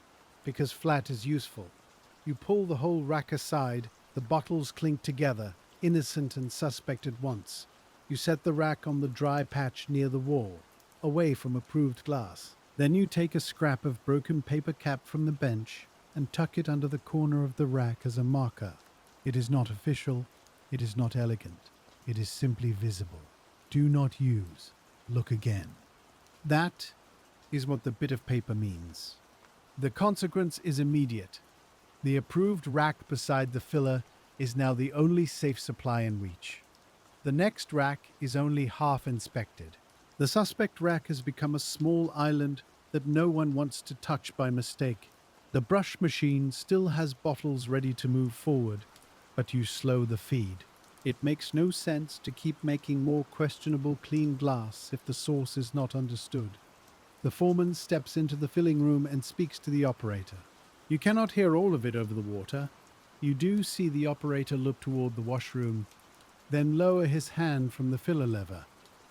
Speaker 1: because flat is useful. You pull the whole rack aside, the bottles clink together, innocent and suspect at once. You set the rack on the dry patch near the wall, away from approved glass. Then you take a scrap of broken paper cap from the bench and tuck it under the corner of the rack as a marker. It is not official, it is not elegant, it is simply visible. Do not use. Look again. That is what the bit of paper means. The consequence is immediate. The approved rack beside the filler is now the only safe supply in reach. The next rack is only half inspected. The suspect rack has become a small island that no one wants to touch by mistake. The brush machine still has bottles ready to move forward, but you slow the feed. It makes no sense to keep making more questionable clean glass if the source is not understood. The foreman steps into the filling room and speaks to the operator. You cannot hear all of it over the water. You do see the operator look toward the washroom, then lower his hand from the filler lever.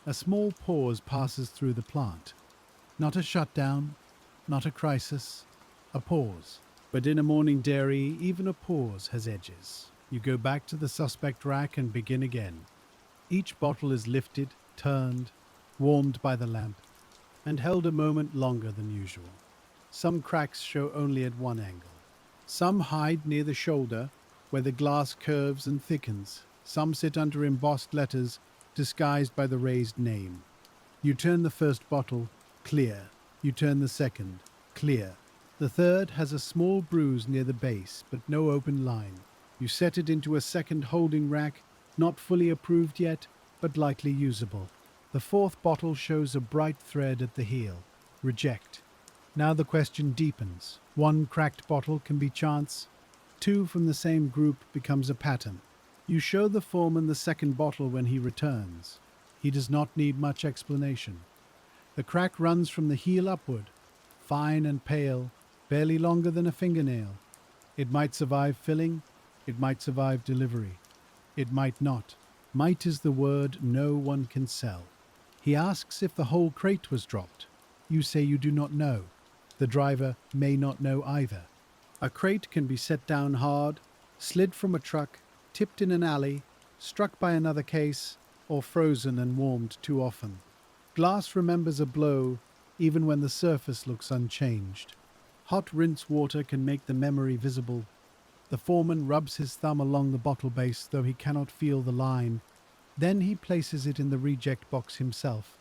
Speaker 1: A small pause passes through the plant. Not a shutdown, not a crisis, a pause. But in a morning dairy, even a pause has edges. You go back to the suspect rack and begin again. Each bottle is lifted, turned, warmed by the lamp, and held a moment longer than usual. Some cracks show only at one angle. Some hide near the shoulder, where the glass curves and thickens. Some sit under embossed letters, disguised by the raised name. You turn the first bottle, clear. You turn the second, clear. The third has a small bruise near the base, but no open line. You set it into a second holding rack, not fully approved yet, but likely usable. The fourth bottle shows a bright thread at the heel. Reject. Now the question deepens. One cracked bottle can be chance. Two from the same group becomes a pattern. You show the foreman the second bottle when he returns. He does not need much explanation. The crack runs from the heel upward, fine and pale, barely longer than a fingernail. It might survive filling. It might survive delivery. It might not. Might is the word no one can sell. He asks if the whole crate was dropped. You say you do not know. The driver may not know either. A crate can be set down hard, slid from a truck, tipped in an alley, struck by another case, or frozen and warmed too often. Glass remembers a blow even when the surface looks unchanged. Hot rinse water can make the memory visible. The foreman rubs his thumb along the bottle base, though he cannot feel the line. Then he places it in the reject box himself.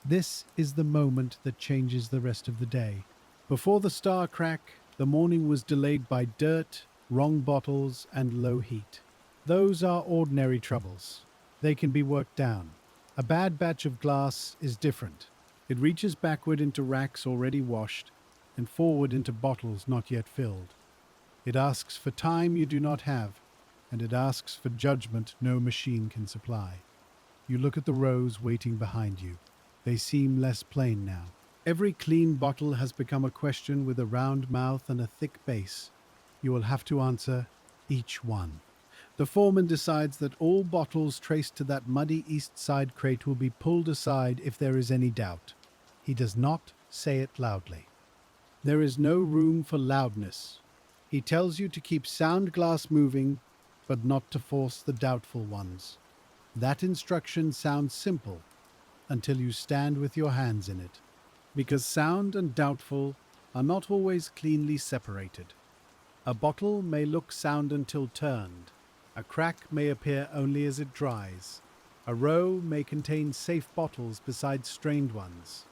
Speaker 1: This is the moment that changes the rest of the day. Before the star crack, the morning was delayed by dirt, wrong bottles, and low heat. Those are ordinary troubles. They can be worked down. A bad batch of glass is different. It reaches backward into racks already washed and forward into bottles not yet filled. It asks for time you do not have, and it asks for judgment no machine can supply. You look at the rows waiting behind you. They seem less plain now. Every clean bottle has become a question with a round mouth and a thick base. You will have to answer each one. The foreman decides that all bottles traced to that muddy east side crate will be pulled aside if there is any doubt. He does not say it loudly. There is no room for loudness. He tells you to keep sound glass moving, but not to force the doubtful ones. That instruction sounds simple until you stand with your hands in it, because sound and doubtful are not always cleanly separated. A bottle may look sound until turned. A crack may appear only as it dries. A row may contain safe bottles beside strained ones.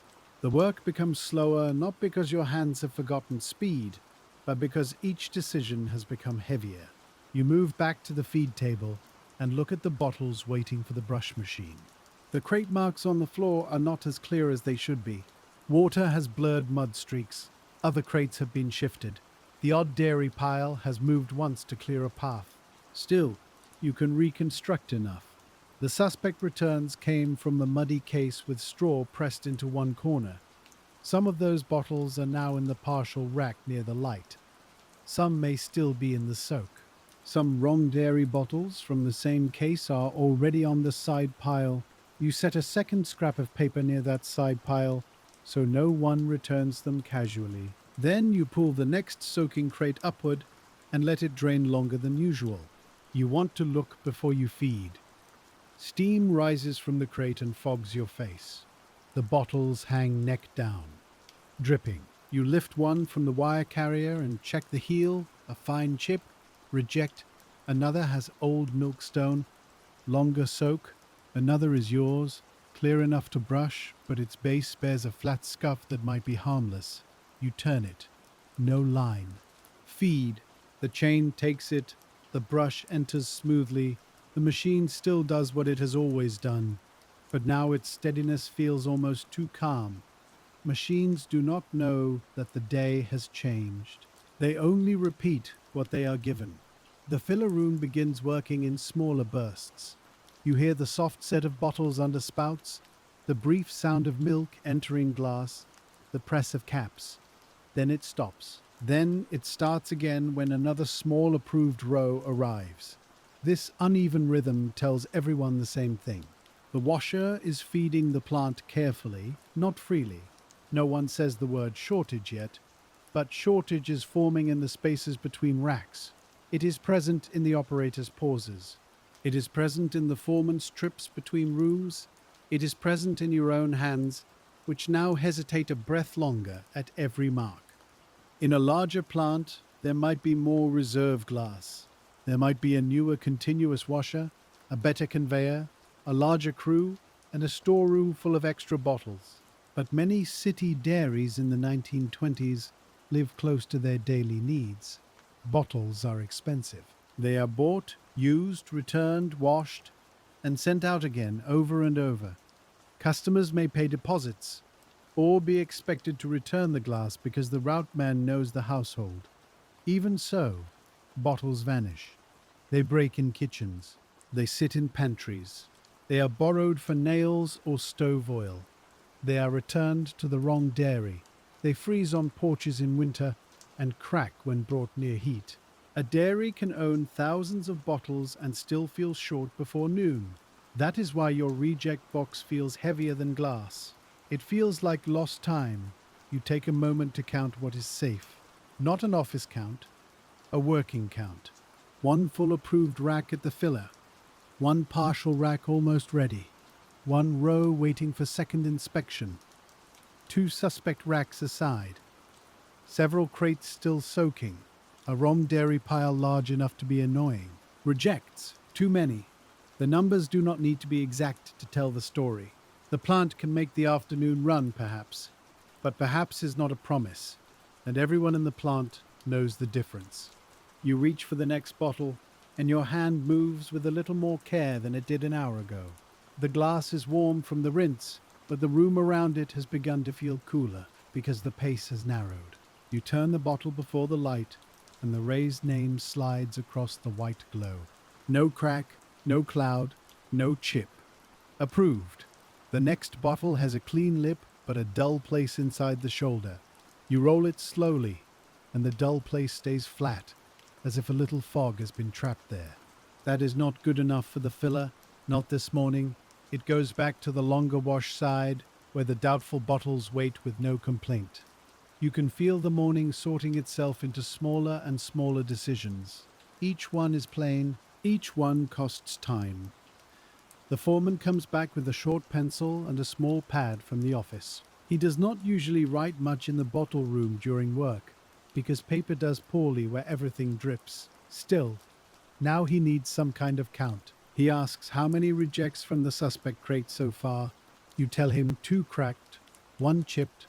Speaker 1: The work becomes slower not because your hands have forgotten speed, but because each decision has become heavier. You move back to the feed table and look at the bottles waiting for the brush machine. The crate marks on the floor are not as clear as they should be. Water has blurred mud streaks. Other crates have been shifted. The odd dairy pile has moved once to clear a path. Still, you can reconstruct enough. The suspect returns came from the muddy case with straw pressed into one corner. Some of those bottles are now in the partial rack near the light. Some may still be in the soak. Some wrong dairy bottles from the same case are already on the side pile. You set a second scrap of paper near that side pile so no one returns them casually. Then you pull the next soaking crate upward and let it drain longer than usual. You want to look before you feed. Steam rises from the crate and fogs your face. The bottles hang neck down, dripping. You lift one from the wire carrier and check the heel, a fine chip. Reject. Another has old milkstone, longer soak. Another is yours, clear enough to brush, but its base bears a flat scuff that might be harmless. You turn it. No line. Feed. The chain takes it. The brush enters smoothly. The machine still does what it has always done, but now its steadiness feels almost too calm. Machines do not know that the day has changed. They only repeat what they are given. The filler room begins working in smaller bursts. You hear the soft set of bottles under spouts, the brief sound of milk entering glass, the press of caps. Then it stops. Then it starts again when another small approved row arrives. This uneven rhythm tells everyone the same thing. The washer is feeding the plant carefully, not freely. No one says the word shortage yet, but shortage is forming in the spaces between racks. It is present in the operator's pauses. It is present in the foreman's trips between rooms. It is present in your own hands, which now hesitate a breath longer at every mark. In a larger plant, there might be more reserve glass. There might be a newer continuous washer, a better conveyor, a larger crew, and a storeroom full of extra bottles. But many city dairies in the 1920s live close to their daily needs. Bottles are expensive. They are bought, used, returned, washed, and sent out again over and over. Customers may pay deposits or be expected to return the glass because the route man knows the household. Even so, bottles vanish. They break in kitchens. They sit in pantries. They are borrowed for nails or stove oil. They are returned to the wrong dairy. They freeze on porches in winter and crack when brought near heat. A dairy can own thousands of bottles and still feel short before noon. That is why your reject box feels heavier than glass. It feels like lost time. You take a moment to count what is safe. Not an office count, a working count. One full approved rack at the filler. One partial rack almost ready. One row waiting for second inspection. 2 suspect racks aside. Several crates still soaking. A wrong dairy pile large enough to be annoying. Rejects. Too many. The numbers do not need to be exact to tell the story. The plant can make the afternoon run, perhaps. But perhaps is not a promise. And everyone in the plant knows the difference. You reach for the next bottle, and your hand moves with a little more care than it did an hour ago. The glass is warm from the rinse, but the room around it has begun to feel cooler because the pace has narrowed. You turn the bottle before the light, and the raised name slides across the white glow. No crack, no cloud, no chip. Approved. The next bottle has a clean lip but a dull place inside the shoulder. You roll it slowly, and the dull place stays flat, as if a little fog has been trapped there. That is not good enough for the filler, not this morning. It goes back to the longer wash side, where the doubtful bottles wait with no complaint. You can feel the morning sorting itself into smaller and smaller decisions. Each one is plain, each one costs time. The foreman comes back with a short pencil and a small pad from the office. He does not usually write much in the bottle room during work, because paper does poorly where everything drips. Still, now he needs some kind of count. He asks how many rejects from the suspect crate so far. You tell him 2 cracked, 1 chipped,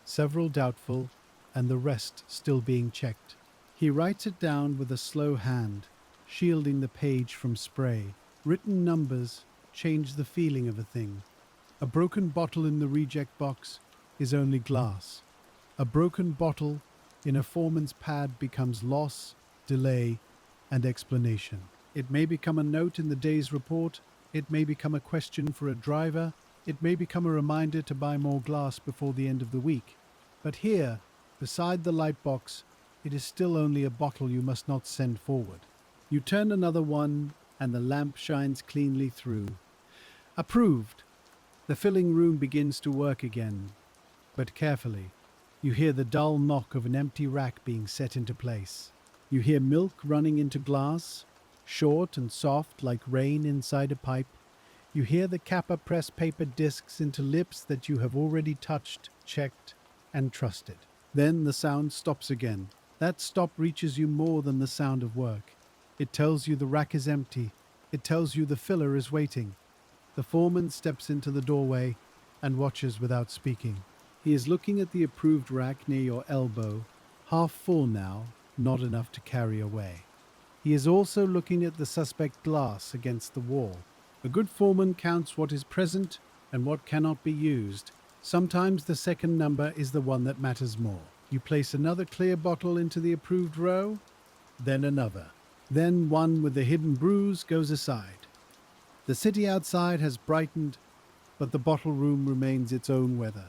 Speaker 1: several doubtful, and the rest still being checked. He writes it down with a slow hand, shielding the page from spray. Written numbers change the feeling of a thing. A broken bottle in the reject box is only glass. A broken bottle in a foreman's pad becomes loss, delay, and explanation. It may become a note in the day's report, it may become a question for a driver, it may become a reminder to buy more glass before the end of the week. But here, beside the light box, it is still only a bottle you must not send forward. You turn another one, and the lamp shines cleanly through. Approved. The filling room begins to work again, but carefully. You hear the dull knock of an empty rack being set into place. You hear milk running into glass, short and soft like rain inside a pipe. You hear the capper press paper discs into lips that you have already touched, checked, and trusted. Then the sound stops again. That stop reaches you more than the sound of work. It tells you the rack is empty. It tells you the filler is waiting. The foreman steps into the doorway and watches without speaking. He is looking at the approved rack near your elbow, half full now, not enough to carry away. He is also looking at the suspect glass against the wall. A good foreman counts what is present and what cannot be used. Sometimes the second number is the one that matters more. You place another clear bottle into the approved row, then another. Then one with the hidden bruise goes aside. The city outside has brightened, but the bottle room remains its own weather.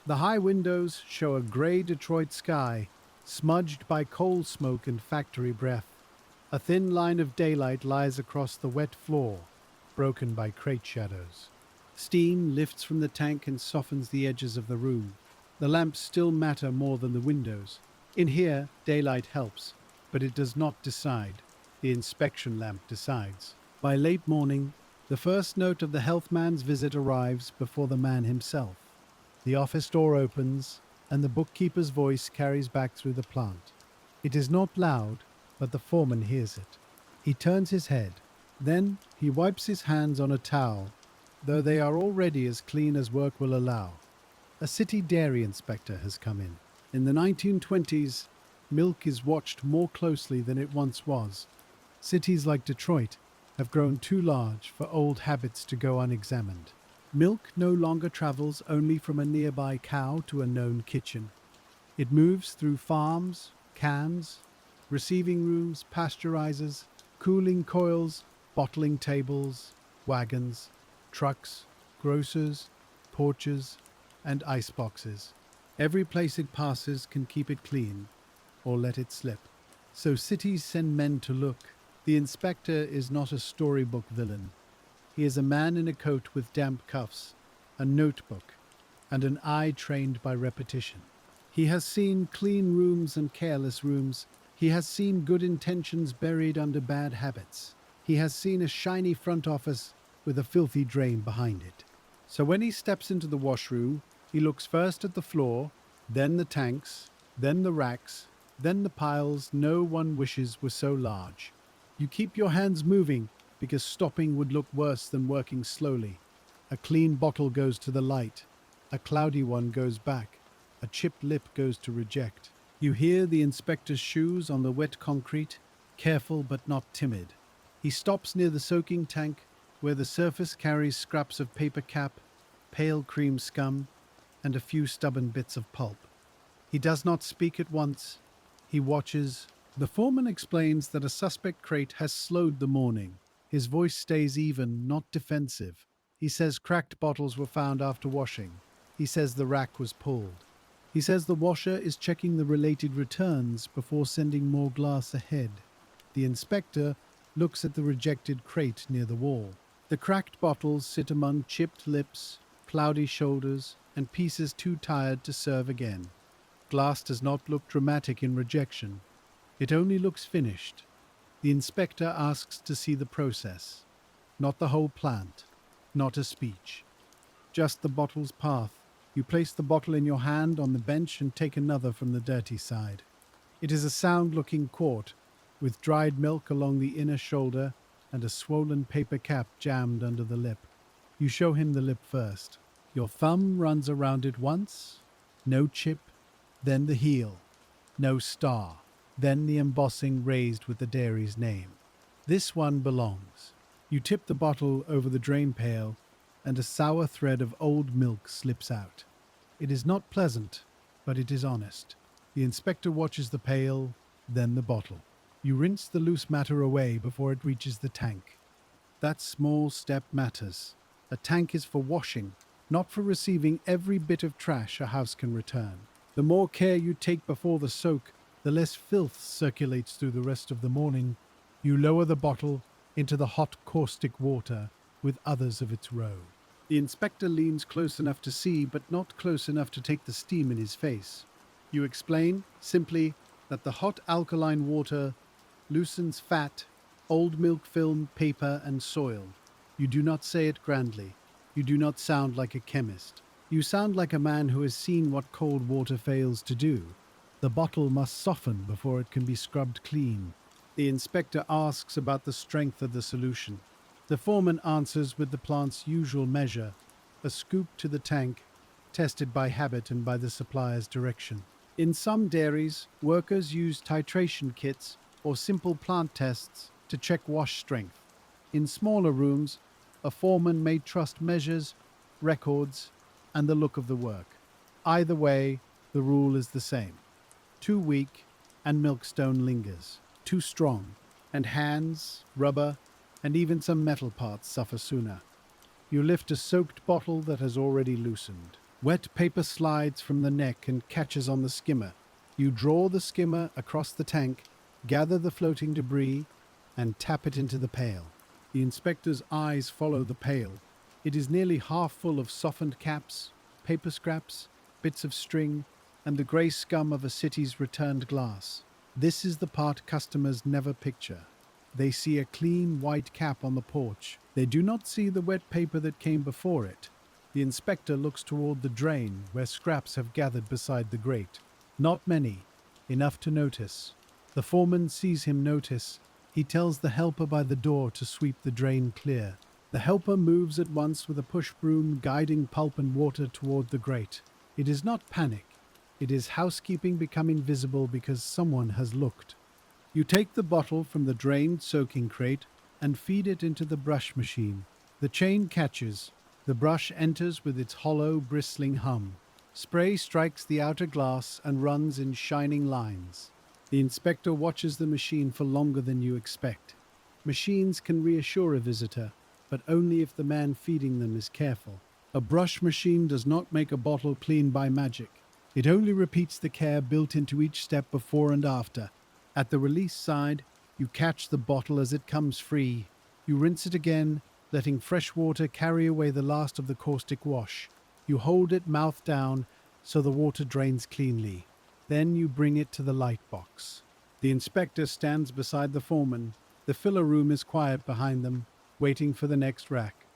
Speaker 1: The high windows show a grey Detroit sky, smudged by coal smoke and factory breath. A thin line of daylight lies across the wet floor, broken by crate shadows. Steam lifts from the tank and softens the edges of the room. The lamps still matter more than the windows. In here, daylight helps, but it does not decide. The inspection lamp decides. By late morning, the first note of the health man's visit arrives before the man himself. The office door opens, and the bookkeeper's voice carries back through the plant. It is not loud, but the foreman hears it. He turns his head. Then he wipes his hands on a towel, though they are already as clean as work will allow. A city dairy inspector has come in. In the 1920s, milk is watched more closely than it once was. Cities like Detroit have grown too large for old habits to go unexamined. Milk no longer travels only from a nearby cow to a known kitchen. It moves through farms, cans, receiving rooms, pasteurizers, cooling coils, bottling tables, wagons, trucks, grocers, porches, and ice boxes. Every place it passes can keep it clean or let it slip. So cities send men to look. The inspector is not a storybook villain. He is a man in a coat with damp cuffs, a notebook, and an eye trained by repetition. He has seen clean rooms and careless rooms. He has seen good intentions buried under bad habits. He has seen a shiny front office with a filthy drain behind it. So when he steps into the washroom, he looks first at the floor, then the tanks, then the racks, then the piles no one wishes were so large. You keep your hands moving because stopping would look worse than working slowly. A clean bottle goes to the light. A cloudy one goes back. A chipped lip goes to reject. You hear the inspector's shoes on the wet concrete, careful but not timid. He stops near the soaking tank, where the surface carries scraps of paper cap, pale cream scum, and a few stubborn bits of pulp. He does not speak at once. He watches, The foreman explains that a suspect crate has slowed the morning. His voice stays even, not defensive. He says cracked bottles were found after washing. He says the rack was pulled. He says the washer is checking the related returns before sending more glass ahead. The inspector looks at the rejected crate near the wall. The cracked bottles sit among chipped lips, cloudy shoulders, and pieces too tired to serve again. Glass does not look dramatic in rejection. It only looks finished. The inspector asks to see the process, not the whole plant, not a speech, just the bottle's path. You place the bottle in your hand on the bench and take another from the dirty side. It is a sound-looking quart, with dried milk along the inner shoulder and a swollen paper cap jammed under the lip. You show him the lip first. Your thumb runs around it once, no chip, then the heel, no star, then the embossing raised with the dairy's name. This one belongs. You tip the bottle over the drain pail, and a sour thread of old milk slips out. It is not pleasant, but it is honest. The inspector watches the pail, then the bottle. You rinse the loose matter away before it reaches the tank. That small step matters. A tank is for washing, not for receiving every bit of trash a house can return. The more care you take before the soak, the less filth circulates through the rest of the morning. You lower the bottle into the hot caustic water with others of its row. The inspector leans close enough to see, but not close enough to take the steam in his face. You explain, simply, that the hot alkaline water loosens fat, old milk film, paper, and soil. You do not say it grandly. You do not sound like a chemist. You sound like a man who has seen what cold water fails to do. The bottle must soften before it can be scrubbed clean. The inspector asks about the strength of the solution. The foreman answers with the plant's usual measure, a scoop to the tank, tested by habit and by the supplier's direction. In some dairies, workers use titration kits or simple plant tests to check wash strength. In smaller rooms, a foreman may trust measures, records, and the look of the work. Either way, the rule is the same. Too weak, and milkstone lingers. Too strong, and hands, rubber, and even some metal parts suffer sooner. You lift a soaked bottle that has already loosened. Wet paper slides from the neck and catches on the skimmer. You draw the skimmer across the tank, gather the floating debris, and tap it into the pail. The inspector's eyes follow the pail. It is nearly half full of softened caps, paper scraps, bits of string, and the grey scum of a city's returned glass. This is the part customers never picture. They see a clean white cap on the porch. They do not see the wet paper that came before it. The inspector looks toward the drain, where scraps have gathered beside the grate. Not many, enough to notice. The foreman sees him notice. He tells the helper by the door to sweep the drain clear. The helper moves at once with a push broom, guiding pulp and water toward the grate. It is not panic. It is housekeeping becoming visible because someone has looked. You take the bottle from the drained soaking crate and feed it into the brush machine. The chain catches. The brush enters with its hollow, bristling hum. Spray strikes the outer glass and runs in shining lines. The inspector watches the machine for longer than you expect. Machines can reassure a visitor, but only if the man feeding them is careful. A brush machine does not make a bottle clean by magic. It only repeats the care built into each step before and after. At the release side, you catch the bottle as it comes free. You rinse it again, letting fresh water carry away the last of the caustic wash. You hold it mouth down so the water drains cleanly. Then you bring it to the light box. The inspector stands beside the foreman. The filler room is quiet behind them, waiting for the next rack.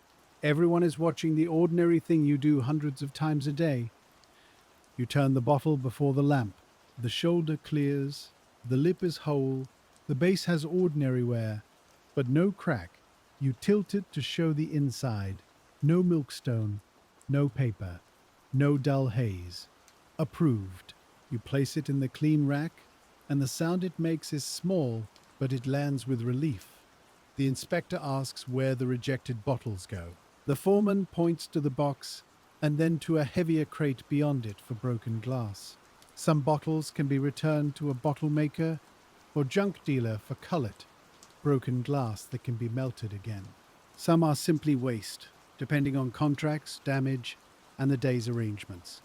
Speaker 1: Everyone is watching the ordinary thing you do hundreds of times a day. You turn the bottle before the lamp. The shoulder clears, the lip is whole, the base has ordinary wear, but no crack. You tilt it to show the inside. No milkstone, no paper, no dull haze. Approved. You place it in the clean rack, and the sound it makes is small, but it lands with relief. The inspector asks where the rejected bottles go. The foreman points to the box and then to a heavier crate beyond it for broken glass. Some bottles can be returned to a bottle maker, or junk dealer for cullet, broken glass that can be melted again. Some are simply waste, depending on contracts, damage, and the day's arrangements.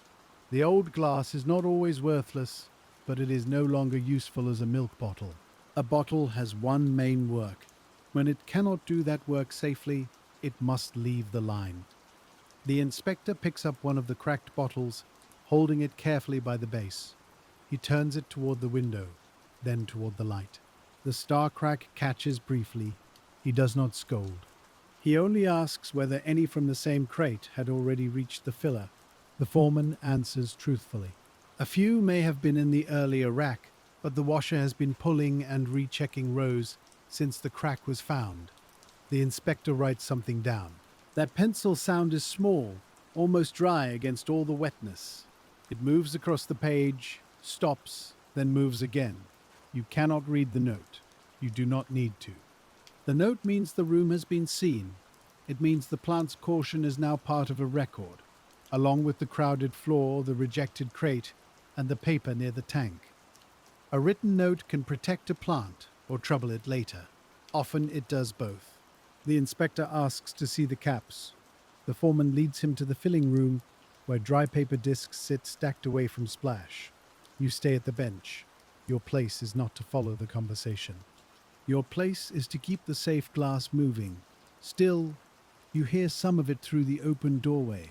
Speaker 1: The old glass is not always worthless, but it is no longer useful as a milk bottle. A bottle has one main work. When it cannot do that work safely, it must leave the line. The inspector picks up one of the cracked bottles, holding it carefully by the base. He turns it toward the window, then toward the light. The star crack catches briefly. He does not scold. He only asks whether any from the same crate had already reached the filler. The foreman answers truthfully. A few may have been in the earlier rack, but the washer has been pulling and rechecking rows since the crack was found. The inspector writes something down. That pencil sound is small, almost dry against all the wetness. It moves across the page, stops, then moves again. You cannot read the note. You do not need to. The note means the room has been seen. It means the plant's caution is now part of a record, along with the crowded floor, the rejected crate, and the paper near the tank. A written note can protect a plant or trouble it later. Often it does both. The inspector asks to see the caps. The foreman leads him to the filling room, where dry paper discs sit stacked away from splash. You stay at the bench. Your place is not to follow the conversation. Your place is to keep the safe glass moving. Still, you hear some of it through the open doorway.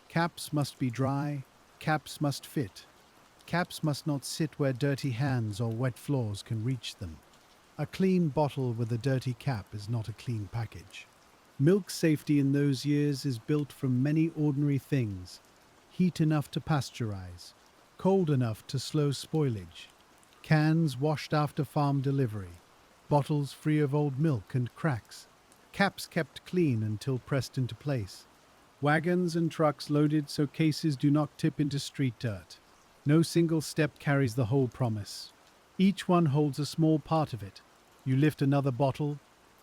Speaker 1: Caps must be dry. Caps must fit. Caps must not sit where dirty hands or wet floors can reach them. A clean bottle with a dirty cap is not a clean package. Milk safety in those years is built from many ordinary things. Heat enough to pasteurize. Cold enough to slow spoilage. Cans washed after farm delivery. Bottles free of old milk and cracks. Caps kept clean until pressed into place. Wagons and trucks loaded so cases do not tip into street dirt. No single step carries the whole promise. Each one holds a small part of it. You lift another bottle,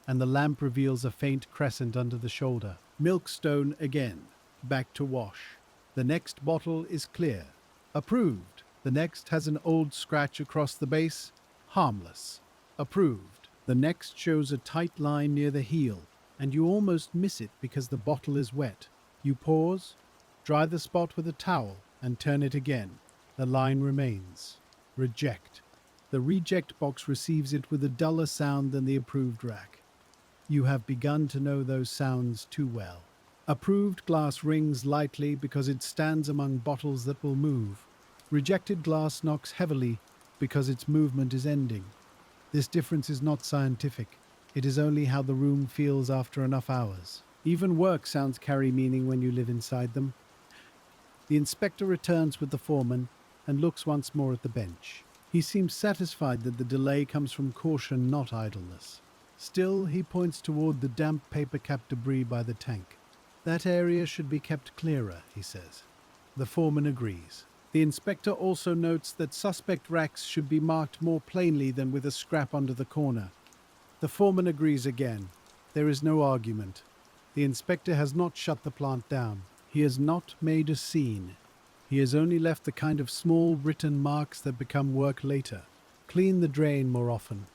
Speaker 1: and the lamp reveals a faint crescent under the shoulder. Milkstone again. Back to wash. The next bottle is clear. Approved. The next has an old scratch across the base. Harmless. Approved. The next shows a tight line near the heel, and you almost miss it because the bottle is wet. You pause, dry the spot with a towel, and turn it again. The line remains. Reject. The reject box receives it with a duller sound than the approved rack. You have begun to know those sounds too well. Approved glass rings lightly because it stands among bottles that will move. Rejected glass knocks heavily because its movement is ending. This difference is not scientific. It is only how the room feels after enough hours. Even work sounds carry meaning when you live inside them. The inspector returns with the foreman and looks once more at the bench. He seems satisfied that the delay comes from caution, not idleness. Still, he points toward the damp paper cap debris by the tank. That area should be kept clearer, he says. The foreman agrees. The inspector also notes that suspect racks should be marked more plainly than with a scrap under the corner. The foreman agrees again. There is no argument. The inspector has not shut the plant down. He has not made a scene. He has only left the kind of small written marks that become work later. Clean the drain more often.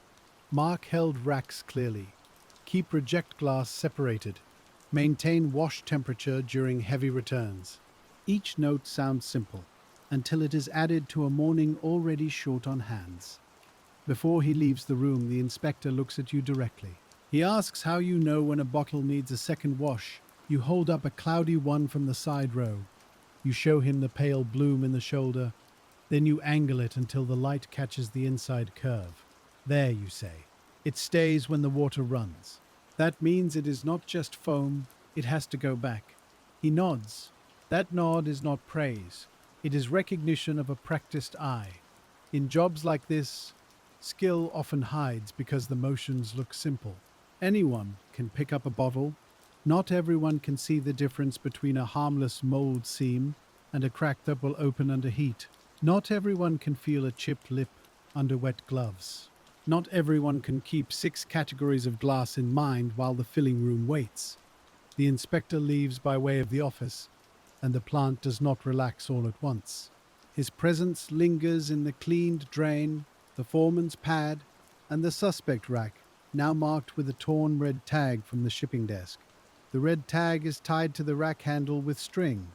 Speaker 1: Mark held racks clearly. Keep reject glass separated. Maintain wash temperature during heavy returns. Each note sounds simple, until it is added to a morning already short on hands. Before he leaves the room, the inspector looks at you directly. He asks how you know when a bottle needs a second wash. You hold up a cloudy one from the side row. You show him the pale bloom in the shoulder. Then you angle it until the light catches the inside curve. There, you say. It stays when the water runs. That means it is not just foam. It has to go back. He nods. That nod is not praise. It is recognition of a practiced eye. In jobs like this, skill often hides because the motions look simple. Anyone can pick up a bottle. Not everyone can see the difference between a harmless mold seam and a crack that will open under heat. Not everyone can feel a chipped lip under wet gloves. Not everyone can keep 6 categories of glass in mind while the filling room waits. The inspector leaves by way of the office, and the plant does not relax all at once. His presence lingers in the cleaned drain, the foreman's pad, And the suspect rack, now marked with a torn red tag from the shipping desk. The red tag is tied to the rack handle with string.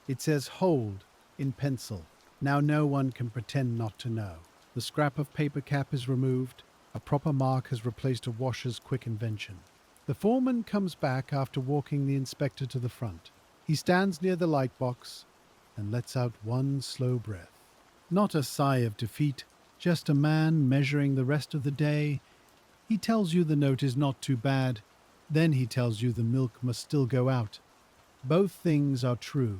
Speaker 1: It says hold in pencil. Now no one can pretend not to know. The scrap of paper cap is removed. A proper mark has replaced a washer's quick invention. The foreman comes back after walking the inspector to the front. He stands near the light box and lets out one slow breath. Not a sigh of defeat, just a man measuring the rest of the day. He tells you the note is not too bad. Then he tells you the milk must still go out. Both things are true.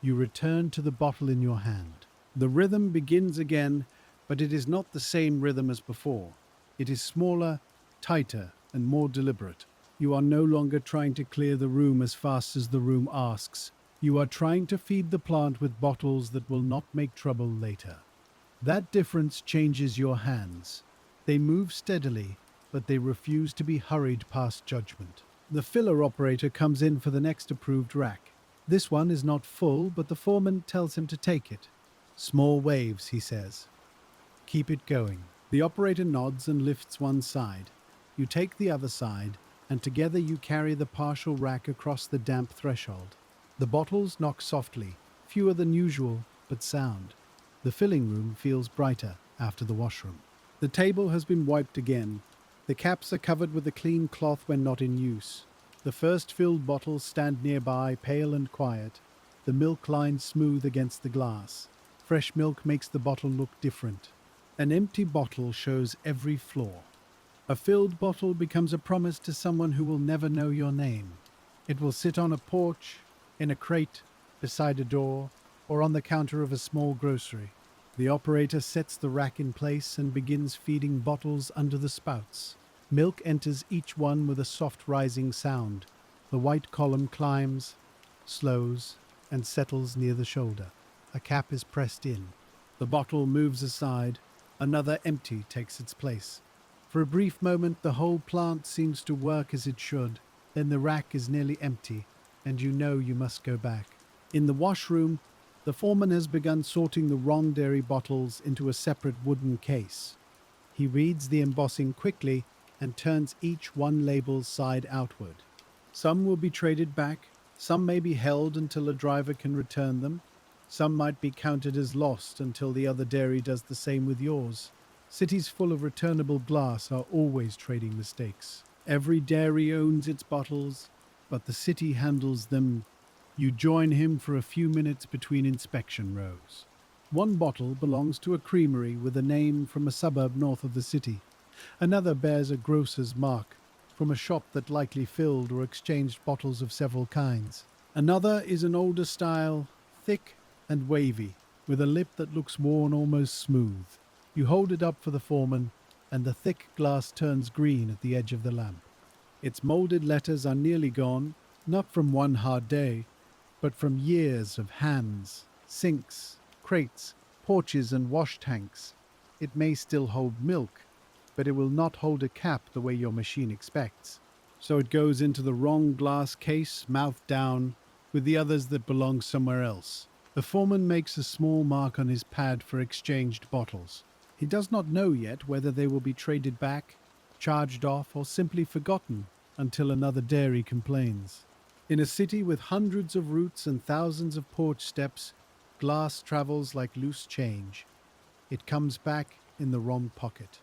Speaker 1: You return to the bottle in your hand. The rhythm begins again, but it is not the same rhythm as before. It is smaller, tighter, and more deliberate. You are no longer trying to clear the room as fast as the room asks. You are trying to feed the plant with bottles that will not make trouble later. That difference changes your hands. They move steadily, but they refuse to be hurried past judgment. The filler operator comes in for the next approved rack. This one is not full, but the foreman tells him to take it. Small waves, he says. Keep it going. The operator nods and lifts one side. You take the other side, and together you carry the partial rack across the damp threshold. The bottles knock softly, fewer than usual, but sound. The filling room feels brighter after the washroom. The table has been wiped again. The caps are covered with a clean cloth when not in use. The first filled bottles stand nearby, pale and quiet, the milk line smooth against the glass. Fresh milk makes the bottle look different. An empty bottle shows every flaw. A filled bottle becomes a promise to someone who will never know your name. It will sit on a porch, in a crate, beside a door, or on the counter of a small grocery. The operator sets the rack in place and begins feeding bottles under the spouts. Milk enters each one with a soft rising sound. The white column climbs, slows, and settles near the shoulder. A cap is pressed in. The bottle moves aside. Another empty takes its place. For a brief moment, the whole plant seems to work as it should. Then the rack is nearly empty, and you know you must go back. In the washroom, the foreman has begun sorting the wrong dairy bottles into a separate wooden case. He reads the embossing quickly and turns each one label's side outward. Some will be traded back, some may be held until a driver can return them, some might be counted as lost until the other dairy does the same with yours. Cities full of returnable glass are always trading mistakes. Every dairy owns its bottles, but the city handles them. You join him for a few minutes between inspection rows. One bottle belongs to a creamery with a name from a suburb north of the city. Another bears a grocer's mark from a shop that likely filled or exchanged bottles of several kinds. Another is an older style, thick and wavy, with a lip that looks worn almost smooth. You hold it up for the foreman, and the thick glass turns green at the edge of the lamp. Its molded letters are nearly gone, not from one hard day, but from years of hands, sinks, crates, porches and wash tanks. It may still hold milk, but it will not hold a cap the way your machine expects. So it goes into the wrong glass case, mouth down, with the others that belong somewhere else. The foreman makes a small mark on his pad for exchanged bottles. He does not know yet whether they will be traded back, charged off, or simply forgotten until another dairy complains. In a city with hundreds of routes and thousands of porch steps, glass travels like loose change. It comes back in the wrong pocket.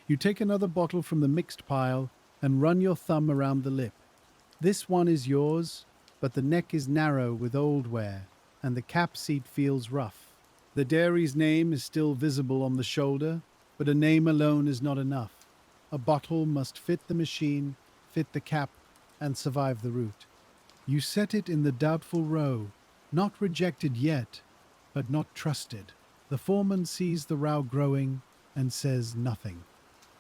Speaker 1: You take another bottle from the mixed pile and run your thumb around the lip. This one is yours, but the neck is narrow with old wear, and the cap seat feels rough. The dairy's name is still visible on the shoulder, but a name alone is not enough. A bottle must fit the machine, fit the cap, and survive the route. You set it in the doubtful row, not rejected yet, but not trusted. The foreman sees the row growing and says nothing.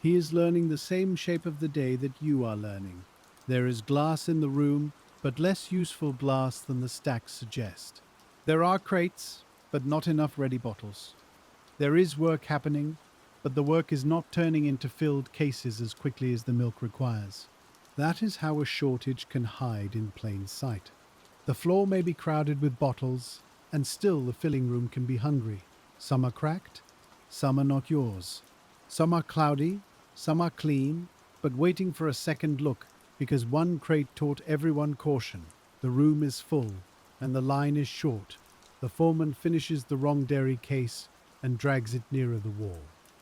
Speaker 1: He is learning the same shape of the day that you are learning. There is glass in the room, but less useful glass than the stacks suggest. There are crates, but not enough ready bottles. There is work happening, but the work is not turning into filled cases as quickly as the milk requires. That is how a shortage can hide in plain sight. The floor may be crowded with bottles, and still the filling room can be hungry. Some are cracked, some are not yours. Some are cloudy, Some are clean, but waiting for a second look because one crate taught everyone caution. The room is full, and the line is short. The foreman finishes the wrong dairy case and drags it nearer the wall.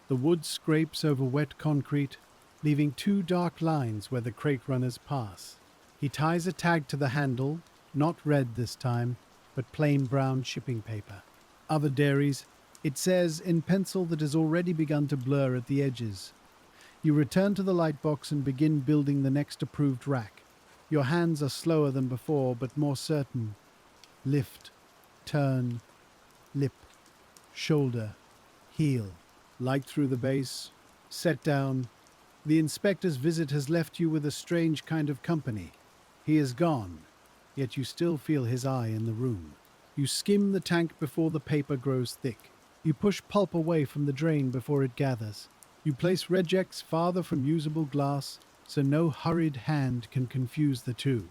Speaker 1: The wood scrapes over wet concrete, leaving two dark lines where the crate runners pass. He ties a tag to the handle, not red this time, but plain brown shipping paper. Other dairies, it says in pencil that has already begun to blur at the edges. You return to the light box and begin building the next approved rack. Your hands are slower than before, but more certain. Lift, turn, lip, shoulder, heel. Light through the base, set down. The inspector's visit has left you with a strange kind of company. He is gone, yet you still feel his eye in the room. You skim the tank before the paper grows thick. You push pulp away from the drain before it gathers. You place regex farther from usable glass so no hurried hand can confuse the two.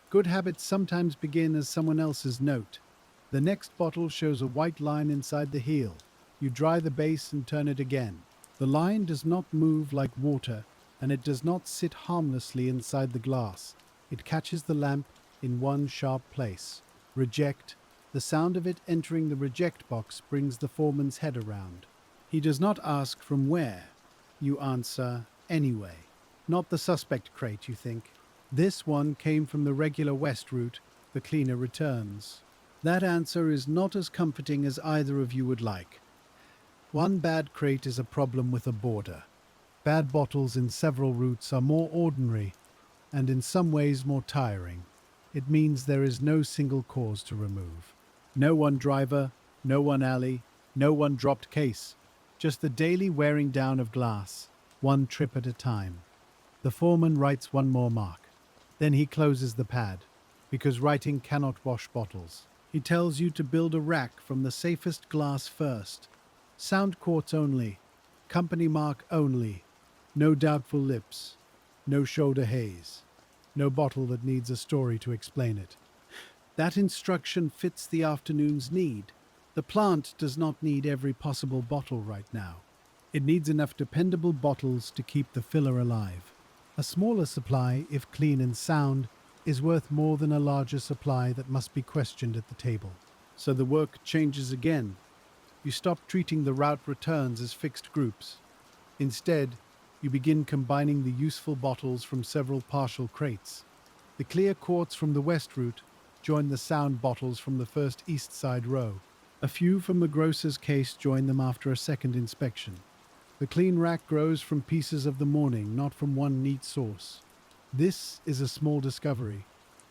Speaker 1: Good habits sometimes begin as someone else's note. The next bottle shows a white line inside the heel. You dry the base and turn it again. The line does not move like water, and it does not sit harmlessly inside the glass. It catches the lamp in one sharp place. Reject. The sound of it entering the reject box brings the foreman's head around. He does not ask from where. You answer anyway. Not the suspect crate, you think. This one came from the regular west route. The cleaner returns. That answer is not as comforting as either of you would like. One bad crate is a problem with a border. Bad bottles in several routes are more ordinary and in some ways more tiring. It means there is no single cause to remove. No one driver, no one alley, no one dropped case. Just the daily wearing down of glass, one trip at a time. The foreman writes one more mark. Then he closes the pad, because writing cannot wash bottles. He tells you to build a rack from the safest glass first. Sound quartz only, company mark only, no doubtful lips, no shoulder haze, no bottle that needs a story to explain it. That instruction fits the afternoon's need. The plant does not need every possible bottle right now. It needs enough dependable bottles to keep the filler alive. A smaller supply, if clean and sound, is worth more than a larger supply that must be questioned at the table. So the work changes again. You stop treating the route returns as fixed groups. Instead, you begin combining the useful bottles from several partial crates. The clear quartz from the west route join the sound bottles from the first east side row. A few from the grocer's case join them after a second inspection. The clean rack grows from pieces of the morning, not from one neat source. This is a small discovery,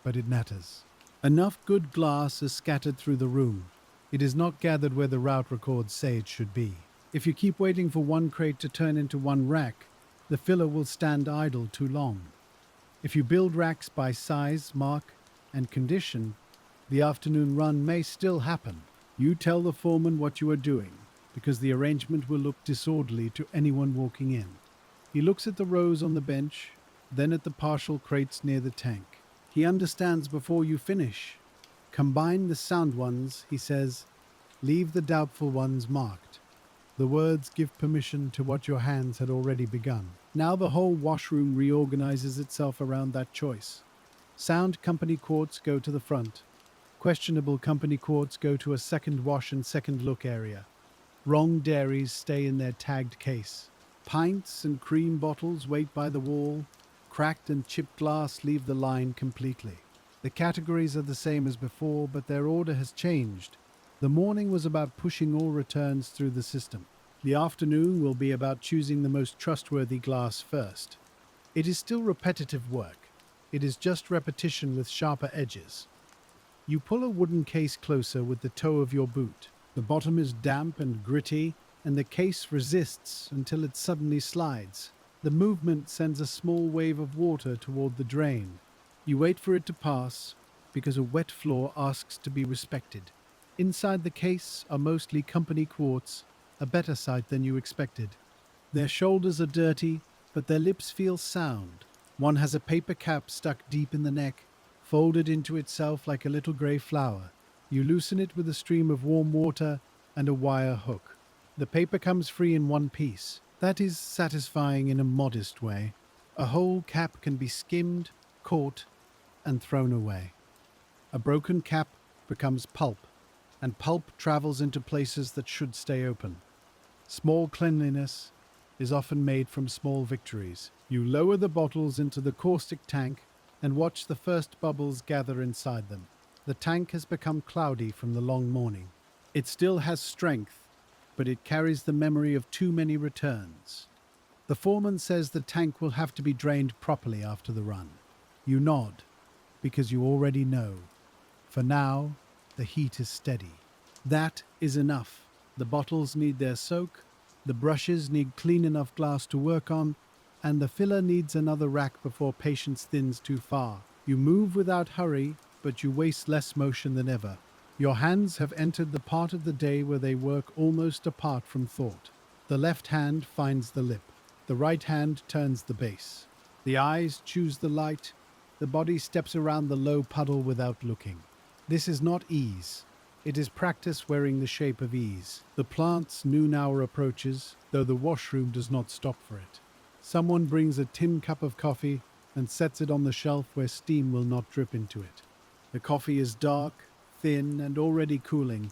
Speaker 1: but it matters. Enough good glass is scattered through the room. It is not gathered where the route records say it should be. If you keep waiting for one crate to turn into one rack, the filler will stand idle too long. If you build racks by size, mark, and condition, the afternoon run may still happen. You tell the foreman what you are doing, because the arrangement will look disorderly to anyone walking in. He looks at the rows on the bench, then at the partial crates near the tank. He understands before you finish. Combine the sound ones, he says. Leave the doubtful ones marked. The words give permission to what your hands had already begun. Now the whole washroom reorganizes itself around that choice. Sound company quartz go to the front. Questionable company quartz go to a second wash and second look area. Wrong dairies stay in their tagged case. Pints and cream bottles wait by the wall. Cracked and chipped glass leave the line completely. The categories are the same as before, but their order has changed. The morning was about pushing all returns through the system. The afternoon will be about choosing the most trustworthy glass first. It is still repetitive work. It is just repetition with sharper edges. You pull a wooden case closer with the toe of your boot. The bottom is damp and gritty, and the case resists until it suddenly slides. The movement sends a small wave of water toward the drain. You wait for it to pass, because a wet floor asks to be respected. Inside the case are mostly company quartz, a better sight than you expected. Their shoulders are dirty, but their lips feel sound. One has a paper cap stuck deep in the neck, folded into itself like a little grey flower. You loosen it with a stream of warm water and a wire hook. The paper comes free in one piece. That is satisfying in a modest way. A whole cap can be skimmed, caught, and thrown away. A broken cap becomes pulp, and pulp travels into places that should stay open. Small cleanliness is often made from small victories. You lower the bottles into the caustic tank and watch the first bubbles gather inside them. The tank has become cloudy from the long morning. It still has strength, but it carries the memory of too many returns. The foreman says the tank will have to be drained properly after the run. You nod, because you already know. For now, the heat is steady. That is enough. The bottles need their soak, the brushes need clean enough glass to work on, and the filler needs another rack before patience thins too far. You move without hurry, but you waste less motion than ever. Your hands have entered the part of the day where they work almost apart from thought. The left hand finds the lip. The right hand turns the base. The eyes choose the light. The body steps around the low puddle without looking. This is not ease. It is practice wearing the shape of ease. The plant's noon hour approaches, though the washroom does not stop for it. Someone brings a tin cup of coffee and sets it on the shelf where steam will not drip into it. The coffee is dark, thin, and already cooling.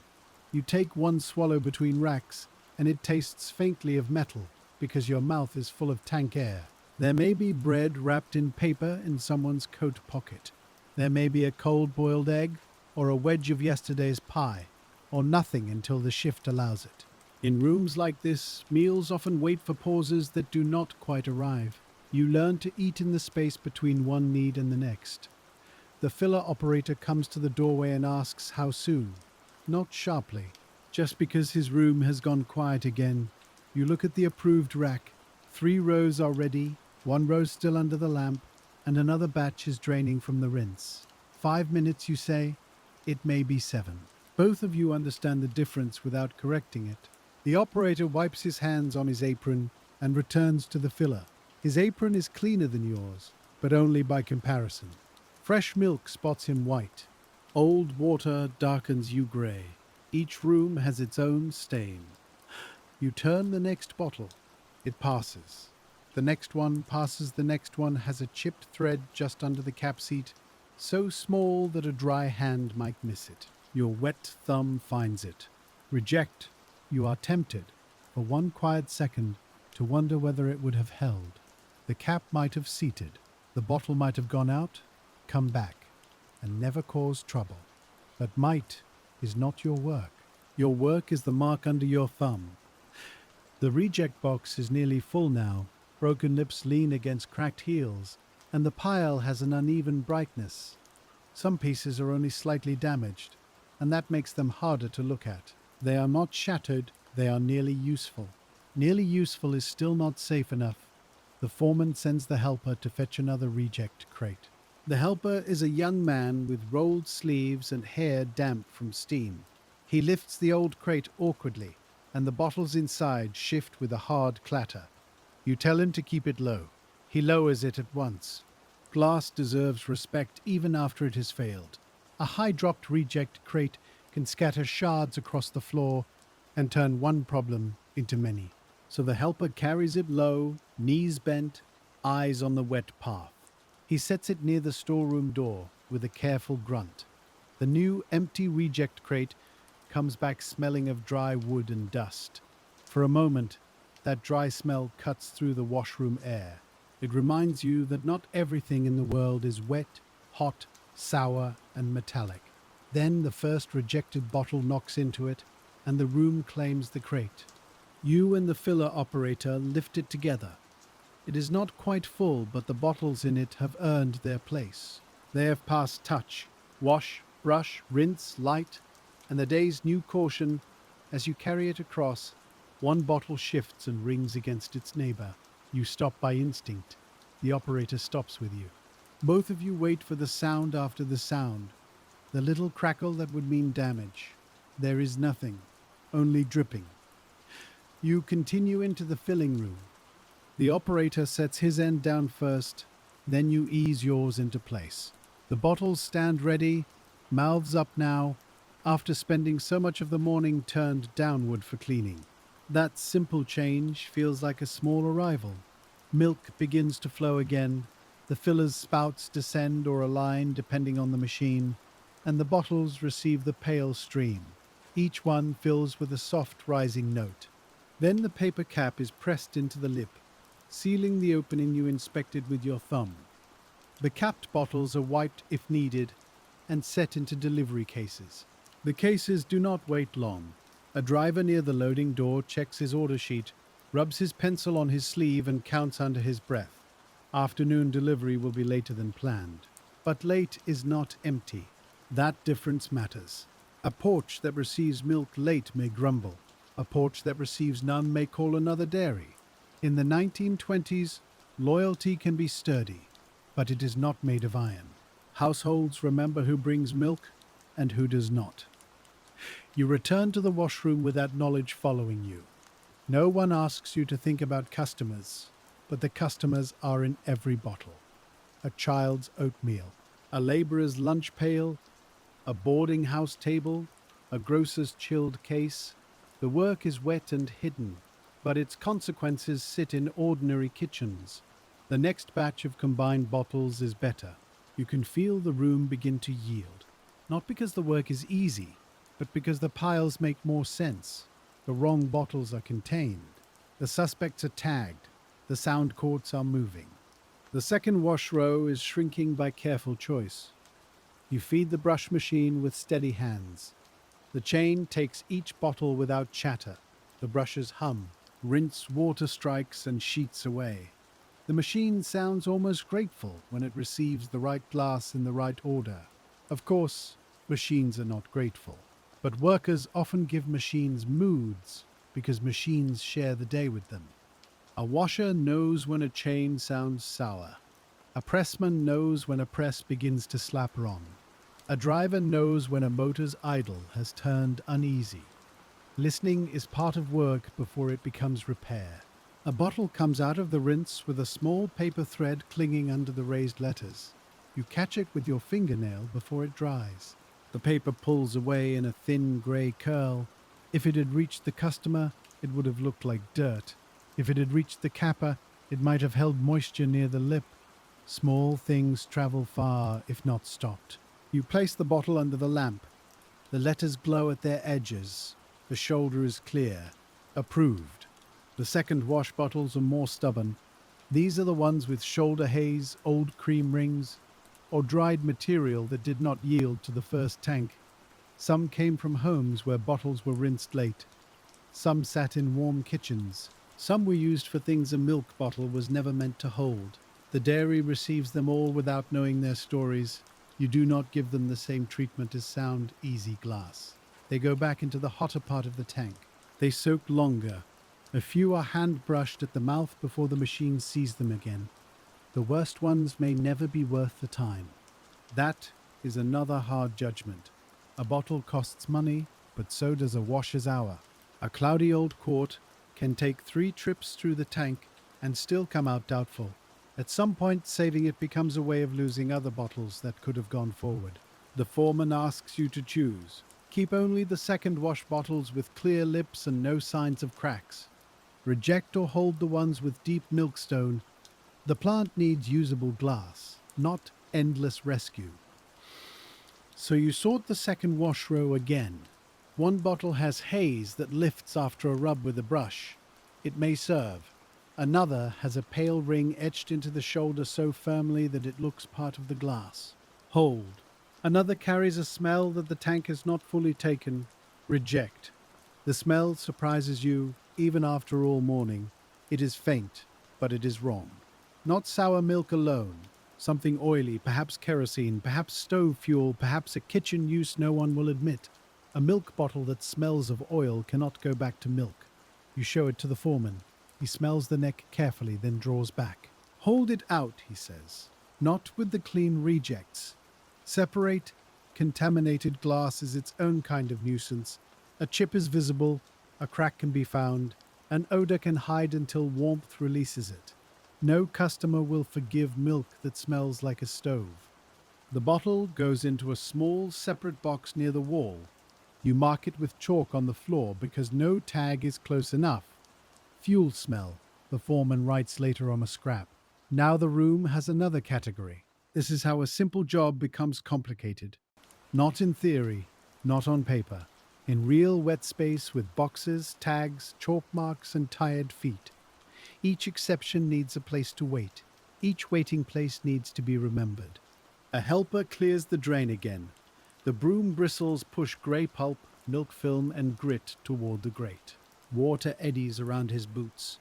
Speaker 1: You take one swallow between racks, and it tastes faintly of metal because your mouth is full of tank air. There may be bread wrapped in paper in someone's coat pocket. There may be a cold-boiled egg, or a wedge of yesterday's pie, or nothing until the shift allows it. In rooms like this, meals often wait for pauses that do not quite arrive. You learn to eat in the space between one need and the next. The filler operator comes to the doorway and asks how soon. Not sharply, just because his room has gone quiet again. You look at the approved rack. 3 rows are ready, 1 row still under the lamp, and another batch is draining from the rinse. 5 minutes, you say. It may be 7. Both of you understand the difference without correcting it. The operator wipes his hands on his apron and returns to the filler. His apron is cleaner than yours, but only by comparison. Fresh milk spots him white. Old water darkens you grey. Each room has its own stain. You turn the next bottle. It passes. The next one passes. The next one has a chipped thread just under the cap seat, so small that a dry hand might miss it. Your wet thumb finds it. Reject. You are tempted, for one quiet second, to wonder whether it would have held. The cap might have seated. The bottle might have gone out, come back, and never caused trouble. But might is not your work. Your work is the mark under your thumb. The reject box is nearly full now. Broken lips lean against cracked heels, and the pile has an uneven brightness. Some pieces are only slightly damaged, and that makes them harder to look at. They are not shattered, they are nearly useful. Nearly useful is still not safe enough. The foreman sends the helper to fetch another reject crate. The helper is a young man with rolled sleeves and hair damp from steam. He lifts the old crate awkwardly, and the bottles inside shift with a hard clatter. You tell him to keep it low. He lowers it at once. Glass deserves respect even after it has failed. A high-dropped reject crate can scatter shards across the floor and turn one problem into many. So the helper carries it low, knees bent, eyes on the wet path. He sets it near the storeroom door with a careful grunt. The new empty reject crate comes back smelling of dry wood and dust. For a moment, that dry smell cuts through the washroom air. It reminds you that not everything in the world is wet, hot, sour, and metallic. Then the first rejected bottle knocks into it, and the room claims the crate. You and the filler operator lift it together. It is not quite full, but the bottles in it have earned their place. They have passed touch, wash, brush, rinse, light, and the day's new caution. As you carry it across, one bottle shifts and rings against its neighbor. You stop by instinct. The operator stops with you. Both of you wait for the sound after the sound, the little crackle that would mean damage. There is nothing, only dripping. You continue into the filling room. The operator sets his end down first, then you ease yours into place. The bottles stand ready, mouths up now, after spending so much of the morning turned downward for cleaning. That simple change feels like a small arrival. Milk begins to flow again, the filler's spouts descend or align depending on the machine, and the bottles receive the pale stream. Each one fills with a soft rising note. Then the paper cap is pressed into the lip, sealing the opening you inspected with your thumb. The capped bottles are wiped if needed and set into delivery cases. The cases do not wait long. A driver near the loading door checks his order sheet, rubs his pencil on his sleeve, and counts under his breath. Afternoon delivery will be later than planned. But late is not empty. That difference matters. A porch that receives milk late may grumble. A porch that receives none may call another dairy. In the 1920s, loyalty can be sturdy, but it is not made of iron. Households remember who brings milk and who does not. You return to the washroom with that knowledge following you. No one asks you to think about customers, but the customers are in every bottle. A child's oatmeal, a laborer's lunch pail, a boarding house table, a grocer's chilled case. The work is wet and hidden, but its consequences sit in ordinary kitchens. The next batch of combined bottles is better. You can feel the room begin to yield. Not because the work is easy, but because the piles make more sense. The wrong bottles are contained. The suspects are tagged. The sound courts are moving. The second wash row is shrinking by careful choice. You feed the brush machine with steady hands. The chain takes each bottle without chatter. The brushes hum. Rinse water strikes and sheets away. The machine sounds almost grateful when it receives the right glass in the right order. Of course, machines are not grateful. But workers often give machines moods because machines share the day with them. A washer knows when a chain sounds sour. A pressman knows when a press begins to slap wrong. A driver knows when a motor's idle has turned uneasy. Listening is part of work before it becomes repair. A bottle comes out of the rinse with a small paper thread clinging under the raised letters. You catch it with your fingernail before it dries. The paper pulls away in a thin grey curl. If it had reached the customer, it would have looked like dirt. If it had reached the capper, it might have held moisture near the lip. Small things travel far if not stopped. You place the bottle under the lamp. The letters glow at their edges. The shoulder is clear. Approved. The second wash bottles are more stubborn. These are the ones with shoulder haze, old cream rings, or dried material that did not yield to the first tank. Some came from homes where bottles were rinsed late. Some sat in warm kitchens. Some were used for things a milk bottle was never meant to hold. The dairy receives them all without knowing their stories. You do not give them the same treatment as sound, easy glass. They go back into the hotter part of the tank. They soak longer. A few are hand-brushed at the mouth before the machine sees them again. The worst ones may never be worth the time. That is another hard judgment. A bottle costs money, but so does a washer's hour. A cloudy old quart can take 3 trips through the tank and still come out doubtful. At some point, saving it becomes a way of losing other bottles that could have gone forward. The foreman asks you to choose. Keep only the second wash bottles with clear lips and no signs of cracks. Reject or hold the ones with deep milkstone. The plant needs usable glass, not endless rescue. So you sort the second wash row again. One bottle has haze that lifts after a rub with a brush. It may serve. Another has a pale ring etched into the shoulder so firmly that it looks part of the glass. Hold. Another carries a smell that the tank has not fully taken. Reject. The smell surprises you, even after all morning. It is faint, but it is wrong. Not sour milk alone. Something oily, perhaps kerosene, perhaps stove fuel, perhaps a kitchen use no one will admit. A milk bottle that smells of oil cannot go back to milk. You show it to the foreman. He smells the neck carefully, then draws back. Hold it out, he says. Not with the clean rejects. Separate. Contaminated glass is its own kind of nuisance. A chip is visible. A crack can be found. An odor can hide until warmth releases it. No customer will forgive milk that smells like a stove. The bottle goes into a small, separate box near the wall. You mark it with chalk on the floor because no tag is close enough. Fuel smell, the foreman writes later on a scrap. Now the room has another category. This is how a simple job becomes complicated. Not in theory, not on paper. In real wet space with boxes, tags, chalk marks, and tired feet. Each exception needs a place to wait. Each waiting place needs to be remembered. A helper clears the drain again. The broom bristles push grey pulp, milk film, and grit toward the grate. Water eddies around his boots.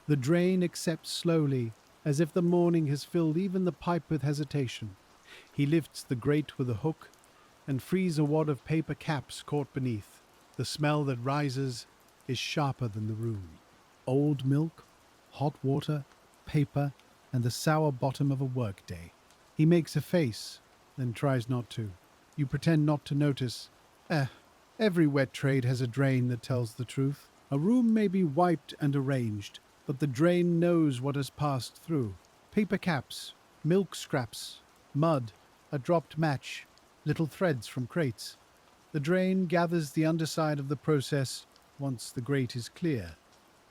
Speaker 1: The drain accepts slowly, as if the morning has filled even the pipe with hesitation. He lifts the grate with a hook and frees a wad of paper caps caught beneath. The smell that rises is sharper than the room. Old milk, hot water, paper, and the sour bottom of a workday. He makes a face, then tries not to. You pretend not to notice. Every wet trade has a drain that tells the truth. A room may be wiped and arranged, but the drain knows what has passed through. Paper caps, milk scraps, mud, a dropped match, little threads from crates. The drain gathers the underside of the process once the grate is clear.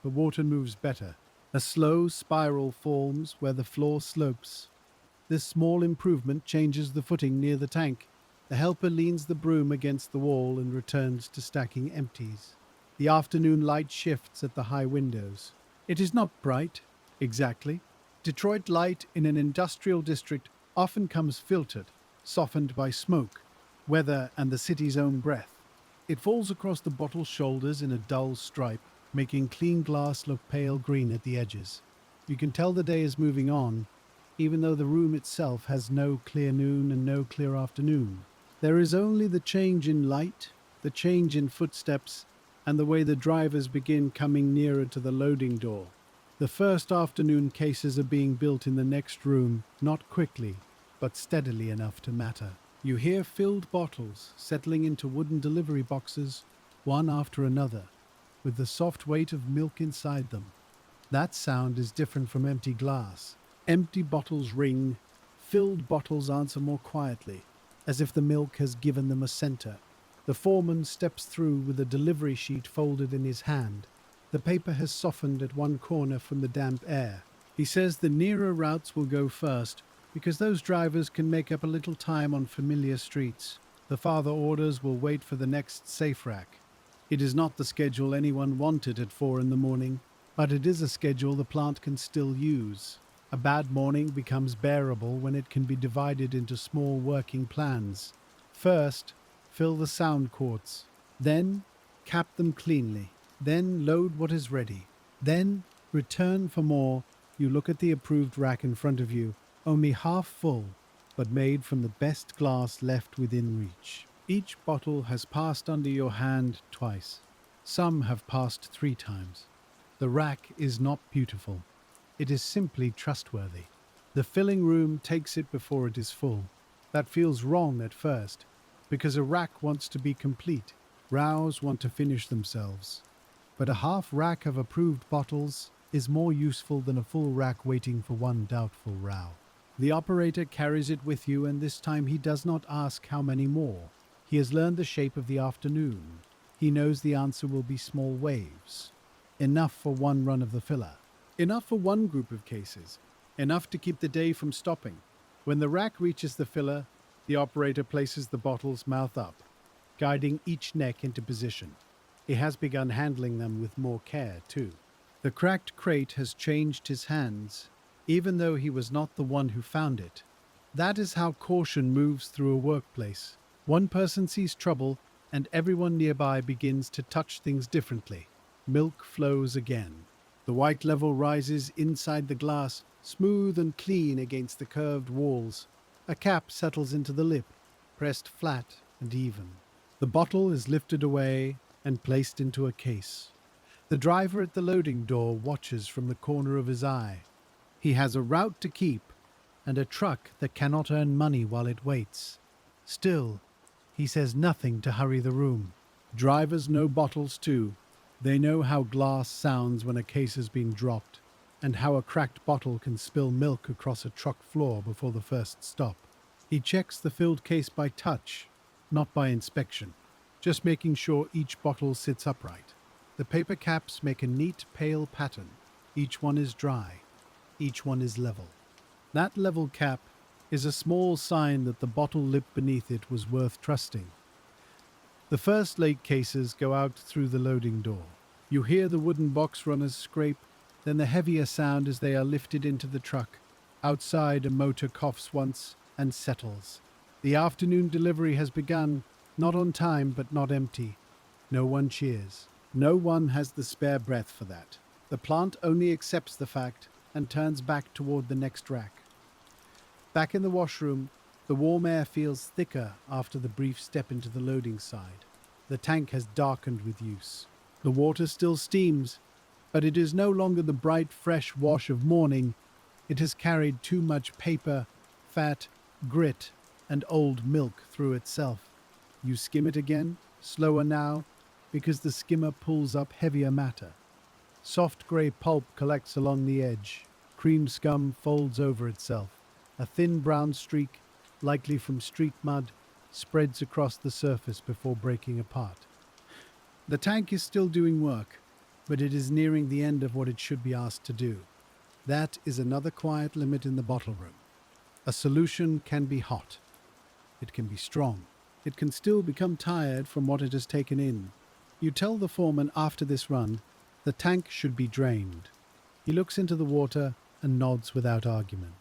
Speaker 1: The water moves better. A slow spiral forms where the floor slopes. This small improvement changes the footing near the tank. The helper leans the broom against the wall and returns to stacking empties. The afternoon light shifts at the high windows. It is not bright, exactly. Detroit light in an industrial district often comes filtered, softened by smoke, weather, and the city's own breath. It falls across the bottle's shoulders in a dull stripe, making clean glass look pale green at the edges. You can tell the day is moving on, even though the room itself has no clear noon and no clear afternoon. There is only the change in light, the change in footsteps, and the way the drivers begin coming nearer to the loading door. The first afternoon cases are being built in the next room, not quickly, but steadily enough to matter. You hear filled bottles settling into wooden delivery boxes, one after another, with the soft weight of milk inside them. That sound is different from empty glass. Empty bottles ring, filled bottles answer more quietly, as if the milk has given them a center. The foreman steps through with a delivery sheet folded in his hand. The paper has softened at one corner from the damp air. He says the nearer routes will go first, because those drivers can make up a little time on familiar streets. The farther orders will wait for the next safe rack. It is not the schedule anyone wanted at 4 in the morning, but it is a schedule the plant can still use. A bad morning becomes bearable when it can be divided into small working plans. First, fill the sound quarts. Then, cap them cleanly. Then, load what is ready. Then, return for more. You look at the approved rack in front of you, only half full, but made from the best glass left within reach. Each bottle has passed under your hand twice. Some have passed 3 times. The rack is not beautiful. It is simply trustworthy. The filling room takes it before it is full. That feels wrong at first, because a rack wants to be complete. Rows want to finish themselves. But a half rack of approved bottles is more useful than a full rack waiting for one doubtful row. The operator carries it with you, and this time he does not ask how many more. He has learned the shape of the afternoon. He knows the answer will be small waves. Enough for one run of the filler. Enough for one group of cases. Enough to keep the day from stopping. When the rack reaches the filler, the operator places the bottles mouth up, guiding each neck into position. He has begun handling them with more care, too. The cracked crate has changed his hands, even though he was not the one who found it. That is how caution moves through a workplace. One person sees trouble, and everyone nearby begins to touch things differently. Milk flows again. The white level rises inside the glass, smooth and clean against the curved walls. A cap settles into the lip, pressed flat and even. The bottle is lifted away and placed into a case. The driver at the loading door watches from the corner of his eye. He has a route to keep and a truck that cannot earn money while it waits. Still, he says nothing to hurry the room. Drivers know bottles too. They know how glass sounds when a case has been dropped, and how a cracked bottle can spill milk across a truck floor before the first stop. He checks the filled case by touch, not by inspection. just making sure each bottle sits upright. The paper caps make a neat, pale pattern. Each one is dry. Each one is level. That level cap is a small sign that the bottle lip beneath it was worth trusting. The first late cases go out through the loading door. You hear the wooden box runners scrape, then the heavier sound as they are lifted into the truck. Outside, a motor coughs once and settles. The afternoon delivery has begun, not on time but not empty. No one cheers. No one has the spare breath for that. The plant only accepts the fact and turns back toward the next rack. Back in the washroom, the warm air feels thicker after the brief step into the loading side. The tank has darkened with use. The water still steams, but it is no longer the bright, fresh wash of morning. It has carried too much paper, fat, grit, and old milk through itself. You skim it again, slower now, because the skimmer pulls up heavier matter. Soft grey pulp collects along the edge. Cream scum folds over itself. A thin brown streak, likely from street mud, spreads across the surface before breaking apart. The tank is still doing work, but it is nearing the end of what it should be asked to do. That is another quiet limit in the bottle room. A solution can be hot. It can be strong. It can still become tired from what it has taken in. You tell the foreman after this run, the tank should be drained. He looks into the water and nods without argument.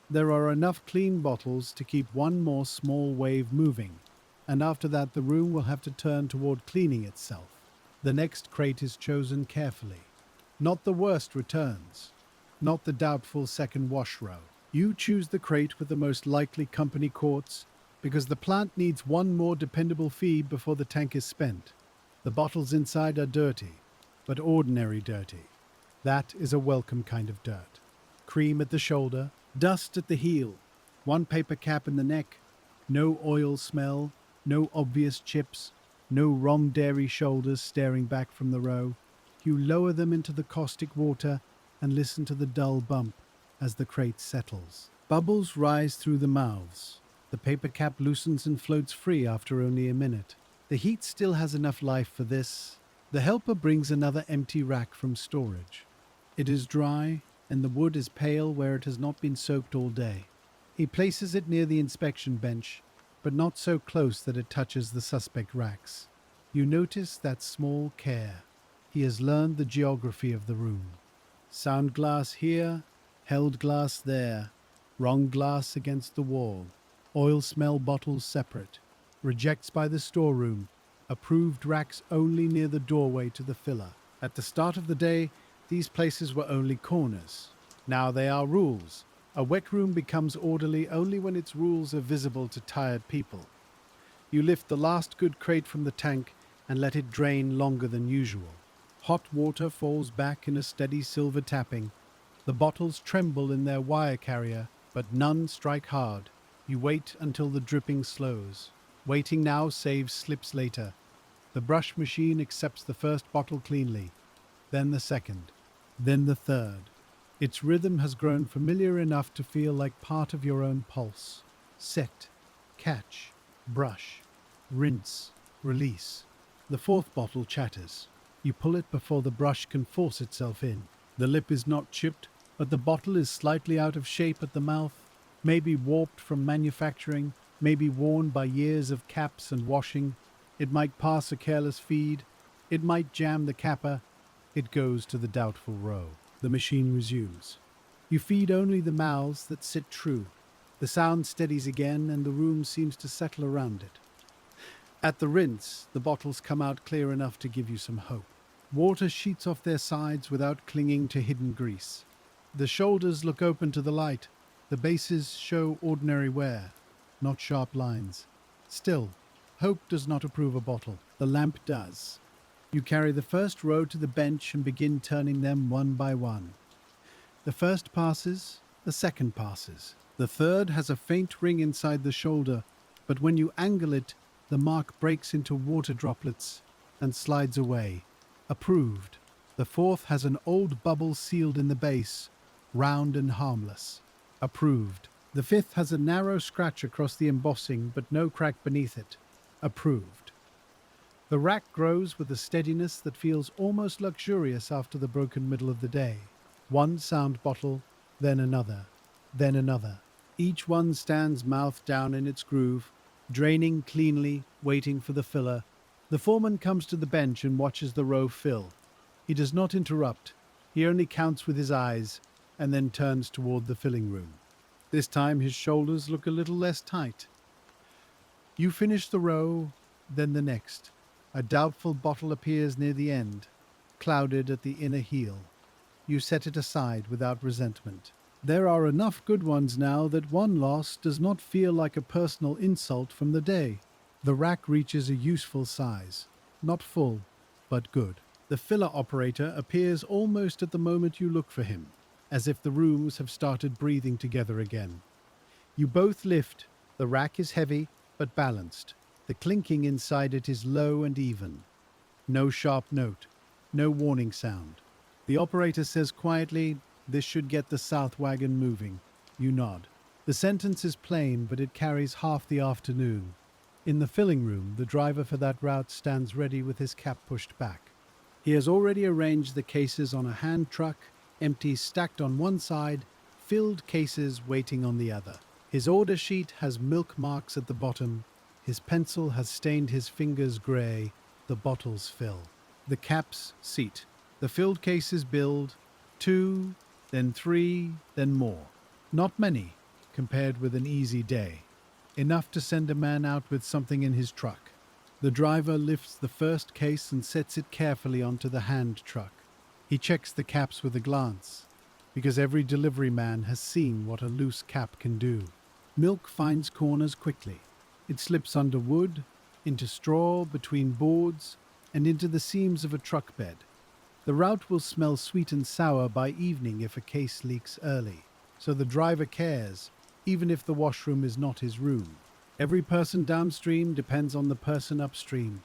Speaker 1: There are enough clean bottles to keep one more small wave moving, and after that the room will have to turn toward cleaning itself. The next crate is chosen carefully. Not the worst returns. Not the doubtful second wash row. You choose the crate with the most likely company quartz because the plant needs one more dependable feed before the tank is spent. The bottles inside are dirty, but ordinary dirty. That is a welcome kind of dirt. Cream at the shoulder, dust at the heel, one paper cap in the neck, no oil smell, no obvious chips, no wrong dairy shoulders staring back from the row. You lower them into the caustic water and listen to the dull bump as the crate settles. Bubbles rise through the mouths. The paper cap loosens and floats free after only a minute. The heat still has enough life for this. The helper brings another empty rack from storage. It is dry, and the wood is pale where it has not been soaked all day. He places it near the inspection bench, but not so close that it touches the suspect racks. You notice that small care. He has learned the geography of the room. Sound glass here, held glass there, wrong glass against the wall, oil smell bottles separate, rejects by the storeroom, approved racks only near the doorway to the filler. At the start of the day, these places were only corners. Now they are rules. A wet room becomes orderly only when its rules are visible to tired people. You lift the last good crate from the tank and let it drain longer than usual. Hot water falls back in a steady silver tapping. The bottles tremble in their wire carrier, but none strike hard. You wait until the dripping slows. Waiting now saves slips later. The brush machine accepts the first bottle cleanly, then the second, then the third. Its rhythm has grown familiar enough to feel like part of your own pulse. Set, catch, brush, rinse, release. The fourth bottle chatters. You pull it before the brush can force itself in. The lip is not chipped, but the bottle is slightly out of shape at the mouth, maybe warped from manufacturing, maybe worn by years of caps and washing. It might pass a careless feed. It might jam the capper. It goes to the doubtful row. The machine resumes. You feed only the mouths that sit true. The sound steadies again and the room seems to settle around it. At the rinse, the bottles come out clear enough to give you some hope. Water sheets off their sides without clinging to hidden grease. The shoulders look open to the light. The bases show ordinary wear, not sharp lines. Still, hope does not approve a bottle. The lamp does. You carry the first row to the bench and begin turning them one by one. The first passes, the second passes. The third has a faint ring inside the shoulder, but when you angle it, the mark breaks into water droplets and slides away. Approved. The fourth has an old bubble sealed in the base, round and harmless. Approved. The fifth has a narrow scratch across the embossing, but no crack beneath it. Approved. The rack grows with a steadiness that feels almost luxurious after the broken middle of the day. One sound bottle, then another, then another. Each one stands mouth down in its groove, draining cleanly, waiting for the filler. The foreman comes to the bench and watches the row fill. He does not interrupt. He only counts with his eyes and then turns toward the filling room. This time his shoulders look a little less tight. You finish the row, then the next. A doubtful bottle appears near the end, clouded at the inner heel. You set it aside without resentment. There are enough good ones now that one loss does not feel like a personal insult from the day. The rack reaches a useful size, not full, but good. The filler operator appears almost at the moment you look for him, as if the rooms have started breathing together again. You both lift. The rack is heavy, but balanced. The clinking inside it is low and even. No sharp note, no warning sound. The operator says quietly, "This should get the south wagon moving." You nod. The sentence is plain, but it carries half the afternoon. In the filling room, the driver for that route stands ready with his cap pushed back. He has already arranged the cases on a hand truck, empties stacked on one side, filled cases waiting on the other. His order sheet has milk marks at the bottom. His pencil has stained his fingers grey. The bottles fill. The caps seat. The filled cases build. 2, then 3, then more. Not many, compared with an easy day. Enough to send a man out with something in his truck. The driver lifts the first case and sets it carefully onto the hand truck. He checks the caps with a glance, because every delivery man has seen what a loose cap can do. Milk finds corners quickly. It slips under wood, into straw, between boards, and into the seams of a truck bed. The route will smell sweet and sour by evening if a case leaks early, so the driver cares, even if the washroom is not his room. Every person downstream depends on the person upstream.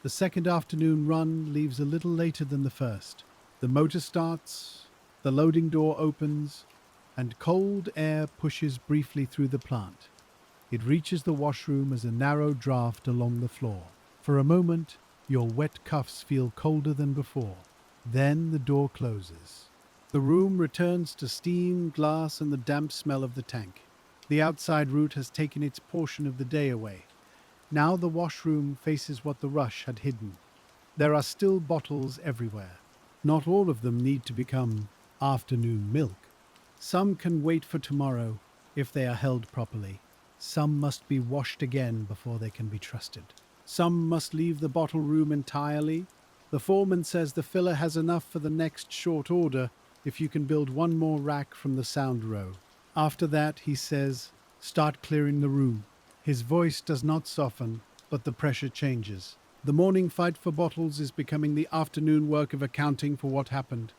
Speaker 1: The second afternoon run leaves a little later than the first. The motor starts, the loading door opens, and cold air pushes briefly through the plant. It reaches the washroom as a narrow draft along the floor. For a moment, your wet cuffs feel colder than before. Then the door closes. The room returns to steam, glass, and the damp smell of the tank. The outside route has taken its portion of the day away. Now the washroom faces what the rush had hidden. There are still bottles everywhere. Not all of them need to become afternoon milk. Some can wait for tomorrow if they are held properly. Some must be washed again before they can be trusted. Some must leave the bottle room entirely. The foreman says the filler has enough for the next short order if you can build one more rack from the sound row. After that, he says, start clearing the room. His voice does not soften, but the pressure changes. The morning fight for bottles is becoming the afternoon work of accounting for what happened.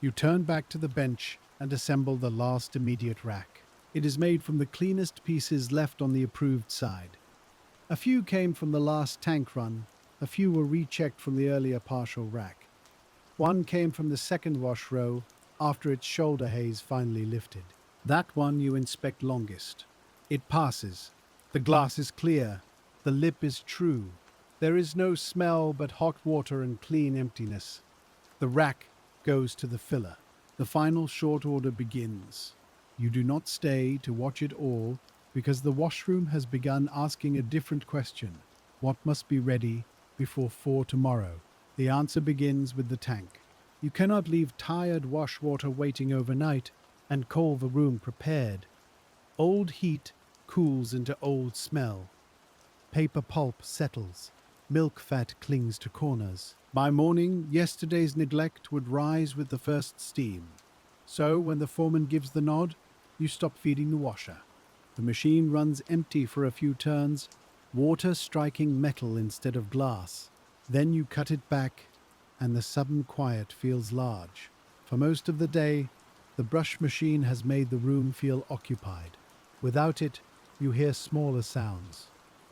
Speaker 1: You turn back to the bench and assemble the last immediate rack. It is made from the cleanest pieces left on the approved side. A few came from the last tank run. A few were rechecked from the earlier partial rack. One came from the second wash row after its shoulder haze finally lifted. That one you inspect longest. It passes. The glass is clear. The lip is true. There is no smell but hot water and clean emptiness. The rack goes to the filler. The final short order begins. You do not stay to watch it all because the washroom has begun asking a different question. What must be ready before 4 tomorrow? The answer begins with the tank. You cannot leave tired wash water waiting overnight and call the room prepared. Old heat cools into old smell. Paper pulp settles. Milk fat clings to corners. By morning, yesterday's neglect would rise with the first steam. So, when the foreman gives the nod, you stop feeding the washer. The machine runs empty for a few turns, water striking metal instead of glass. Then you cut it back, and the sudden quiet feels large. For most of the day, the brush machine has made the room feel occupied. Without it, you hear smaller sounds.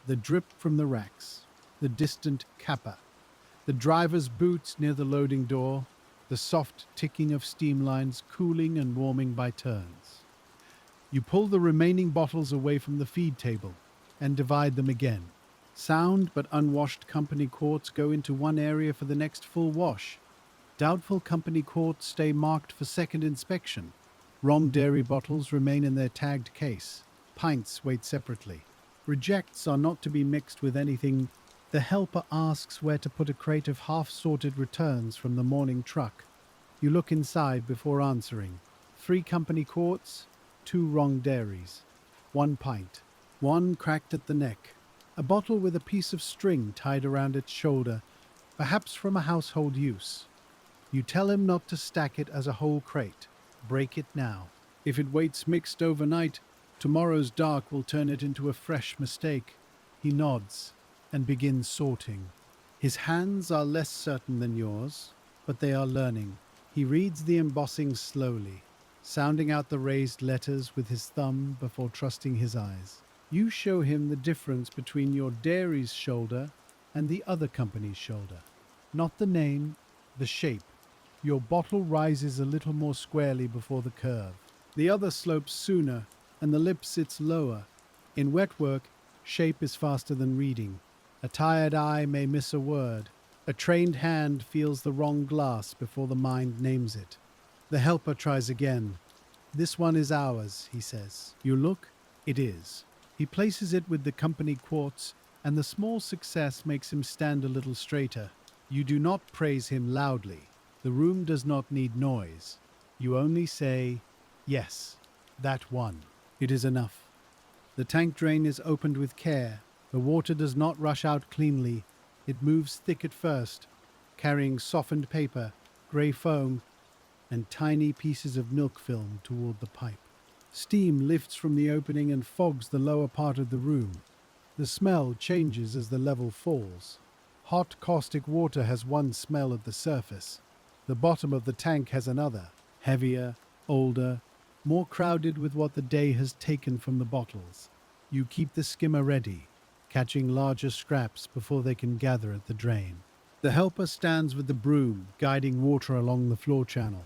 Speaker 1: The drip from the racks, the distant kappa, the driver's boots near the loading door, the soft ticking of steam lines cooling and warming by turns. You pull the remaining bottles away from the feed table and divide them again. Sound but unwashed company quarts go into one area for the next full wash. Doubtful company quarts stay marked for second inspection. Wrong dairy bottles remain in their tagged case. Pints wait separately. Rejects are not to be mixed with anything. The helper asks where to put a crate of half-sorted returns from the morning truck. You look inside before answering. 3 company quarts, 2 wrong dairies. 1 pint. 1 cracked at the neck. A bottle with a piece of string tied around its shoulder, perhaps from a household use. You tell him not to stack it as a whole crate. Break it now. If it waits mixed overnight, tomorrow's dark will turn it into a fresh mistake. He nods and begins sorting. His hands are less certain than yours, but they are learning. He reads the embossing slowly, sounding out the raised letters with his thumb before trusting his eyes. You show him the difference between your dairy's shoulder and the other company's shoulder. Not the name, the shape. Your bottle rises a little more squarely before the curve. The other slopes sooner, and the lip sits lower. In wet work, shape is faster than reading. A tired eye may miss a word. A trained hand feels the wrong glass before the mind names it. The helper tries again. This one is ours, he says. You look, it is. He places it with the company quarts, and the small success makes him stand a little straighter. You do not praise him loudly. The room does not need noise. You only say, yes, that one. It is enough. The tank drain is opened with care. The water does not rush out cleanly. It moves thick at first, carrying softened paper, grey foam, and tiny pieces of milk film toward the pipe. Steam lifts from the opening and fogs the lower part of the room. The smell changes as the level falls. Hot caustic water has one smell at the surface. The bottom of the tank has another, heavier, older, more crowded with what the day has taken from the bottles. You keep the skimmer ready, catching larger scraps before they can gather at the drain. The helper stands with the broom, guiding water along the floor channel.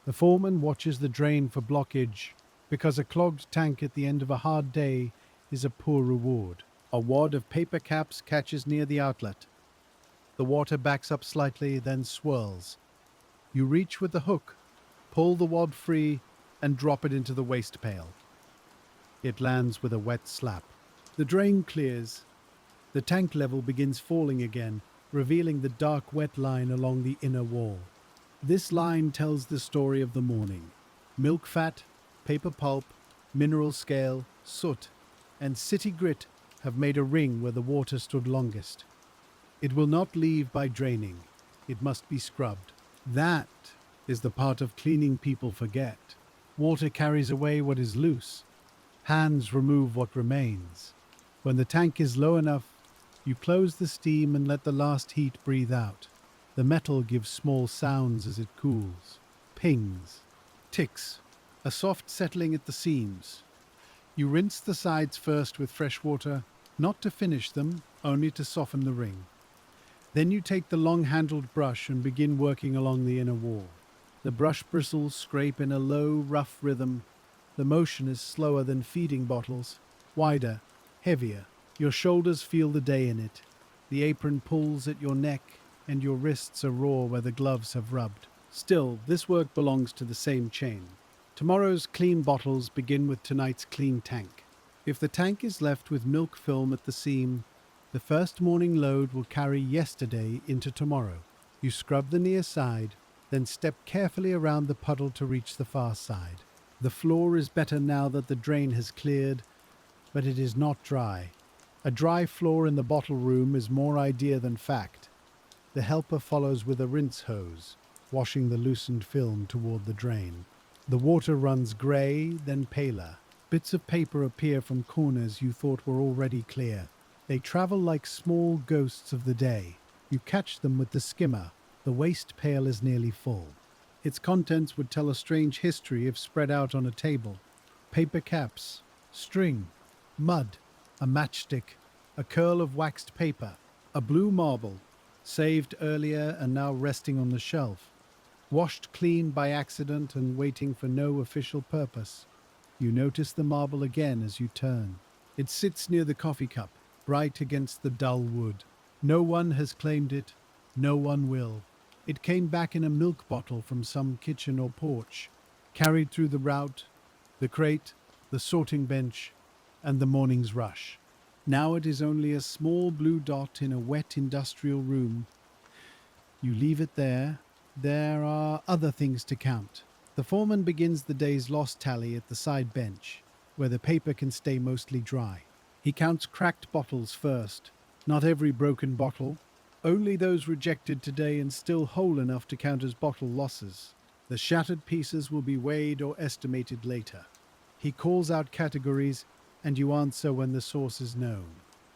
Speaker 1: The foreman watches the drain for blockage, because a clogged tank at the end of a hard day is a poor reward. A wad of paper caps catches near the outlet. The water backs up slightly, then swirls. You reach with the hook, pull the wad free, and drop it into the waste pail. It lands with a wet slap. The drain clears. The tank level begins falling again, revealing the dark wet line along the inner wall. This line tells the story of the morning. Milk fat, paper pulp, mineral scale, soot, and city grit have made a ring where the water stood longest. It will not leave by draining. It must be scrubbed. That is the part of cleaning people forget. Water carries away what is loose. Hands remove what remains. When the tank is low enough, you close the steam and let the last heat breathe out. The metal gives small sounds as it cools. Pings, ticks, a soft settling at the seams. You rinse the sides first with fresh water, not to finish them, only to soften the ring. Then you take the long-handled brush and begin working along the inner wall. The brush bristles scrape in a low, rough rhythm. The motion is slower than feeding bottles, wider, heavier. Your shoulders feel the day in it. The apron pulls at your neck, and your wrists are raw where the gloves have rubbed. Still, this work belongs to the same chain. Tomorrow's clean bottles begin with tonight's clean tank. If the tank is left with milk film at the seam, the first morning load will carry yesterday into tomorrow. You scrub the near side, then step carefully around the puddle to reach the far side. The floor is better now that the drain has cleared, but it is not dry. A dry floor in the bottle room is more idea than fact. The helper follows with a rinse hose, washing the loosened film toward the drain. The water runs grey, then paler. Bits of paper appear from corners you thought were already clear. They travel like small ghosts of the day. You catch them with the skimmer. The waste pail is nearly full. Its contents would tell a strange history if spread out on a table. Paper caps, string, mud, a matchstick, a curl of waxed paper, a blue marble, saved earlier and now resting on the shelf, washed clean by accident and waiting for no official purpose. You notice the marble again as you turn. It sits near the coffee cup. bright against the dull wood. No one has claimed it, no one will. It came back in a milk bottle from some kitchen or porch, carried through the route, the crate, the sorting bench, and the morning's rush. Now it is only a small blue dot in a wet industrial room. You leave it there. There are other things to count. The foreman begins the day's loss tally at the side bench, where the paper can stay mostly dry. He counts cracked bottles first. Not every broken bottle, only those rejected today and still whole enough to count as bottle losses. The shattered pieces will be weighed or estimated later. He calls out categories, and you answer when the source is known.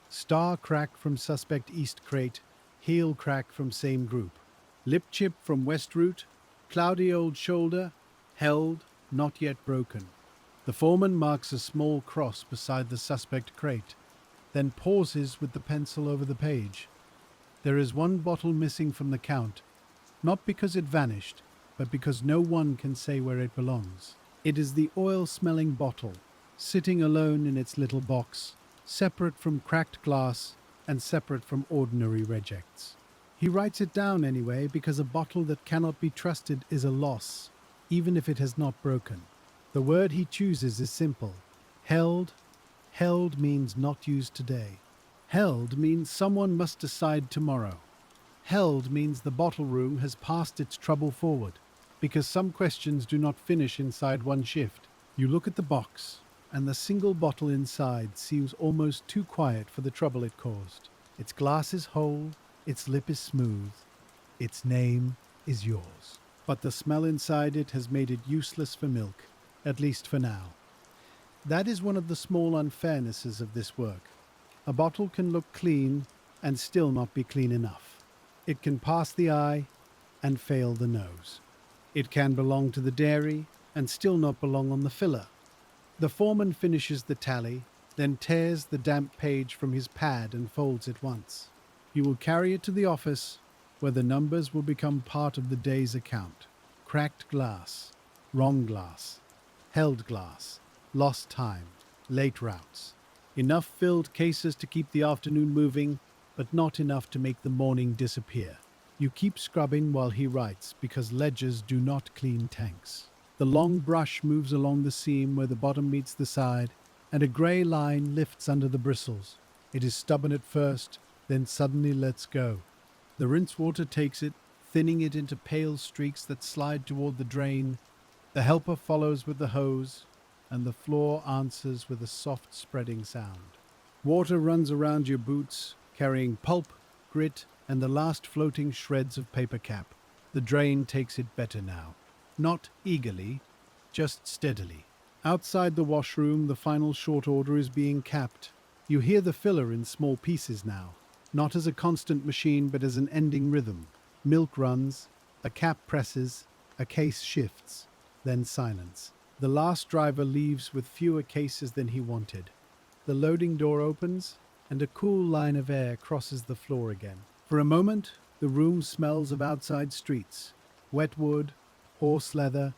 Speaker 1: Star crack from suspect East crate, heel crack from same group. Lip chip from West route, cloudy old shoulder, held, not yet broken. The foreman marks a small cross beside the suspect crate, then pauses with the pencil over the page. There is one bottle missing from the count, not because it vanished, but because no one can say where it belongs. It is the oil-smelling bottle, sitting alone in its little box, separate from cracked glass and separate from ordinary rejects. He writes it down anyway because a bottle that cannot be trusted is a loss, even if it has not broken. The word he chooses is simple. Held. Held means not used today. Held means someone must decide tomorrow. Held means the bottle room has passed its trouble forward, because some questions do not finish inside one shift. You look at the box, and the single bottle inside seems almost too quiet for the trouble it caused. Its glass is whole, its lip is smooth, its name is yours. But the smell inside it has made it useless for milk, at least for now. That is one of the small unfairnesses of this work. A bottle can look clean and still not be clean enough. It can pass the eye and fail the nose. It can belong to the dairy and still not belong on the filler. The foreman finishes the tally, then tears the damp page from his pad and folds it once. He will carry it to the office, where the numbers will become part of the day's account. Cracked glass, wrong glass, held glass, lost time, late routes. Enough filled cases to keep the afternoon moving, but not enough to make the morning disappear. You keep scrubbing while he writes, because ledgers do not clean tanks. The long brush moves along the seam where the bottom meets the side, and a grey line lifts under the bristles. It is stubborn at first, then suddenly lets go. The rinse water takes it, thinning it into pale streaks that slide toward the drain. The helper follows with the hose, and the floor answers with a soft spreading sound. Water runs around your boots, carrying pulp, grit, and the last floating shreds of paper cap. The drain takes it better now. Not eagerly, just steadily. Outside the washroom, the final short order is being capped. You hear the filler in small pieces now, not as a constant machine but as an ending rhythm. Milk runs, a cap presses, a case shifts, then silence. The last driver leaves with fewer cases than he wanted. The loading door opens, and a cool line of air crosses the floor again. For a moment, the room smells of outside streets, wet wood, horse leather,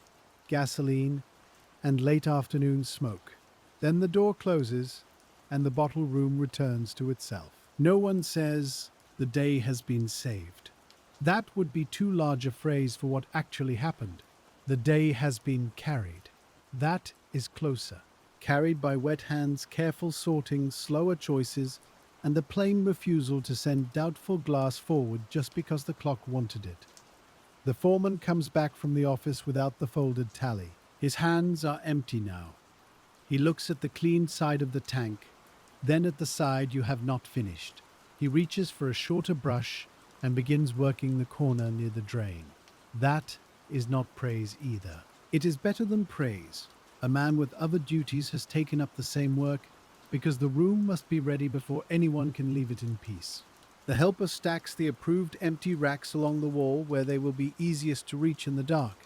Speaker 1: gasoline, and late afternoon smoke. Then the door closes, and the bottle room returns to itself. No one says, "The day has been saved." That would be too large a phrase for what actually happened. The day has been carried. That is closer. Carried by wet hands, careful sorting, slower choices, and the plain refusal to send doubtful glass forward just because the clock wanted it. The foreman comes back from the office without the folded tally. His hands are empty now. He looks at the clean side of the tank, then at the side you have not finished. He reaches for a shorter brush and begins working the corner near the drain. That is not praise either. It is better than praise. A man with other duties has taken up the same work because the room must be ready before anyone can leave it in peace. The helper stacks the approved empty racks along the wall where they will be easiest to reach in the dark.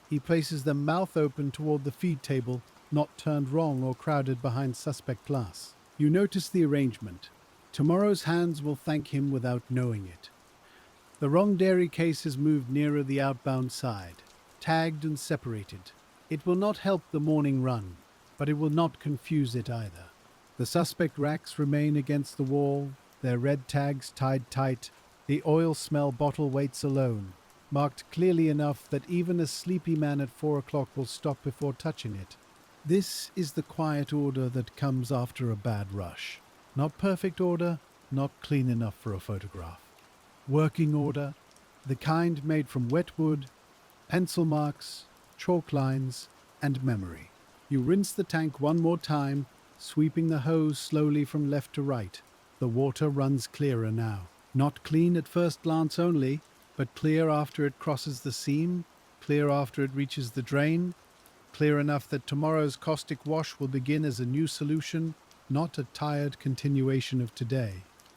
Speaker 1: He places them mouth open toward the feed table, not turned wrong or crowded behind suspect glass. You notice the arrangement. Tomorrow's hands will thank him without knowing it. The wrong dairy case is moved nearer the outbound side, tagged and separated. It will not help the morning run, but it will not confuse it either. The suspect racks remain against the wall, their red tags tied tight. The oil smell bottle waits alone, marked clearly enough that even a sleepy man at 4 o'clock will stop before touching it. This is the quiet order that comes after a bad rush. Not perfect order, not clean enough for a photograph. Working order, the kind made from wet wood, pencil marks, chalk lines, and memory. You rinse the tank one more time, sweeping the hose slowly from left to right. The water runs clearer now. Not clean at first glance only, but clear after it crosses the seam, clear after it reaches the drain, clear enough that tomorrow's caustic wash will begin as a new solution, not a tired continuation of today.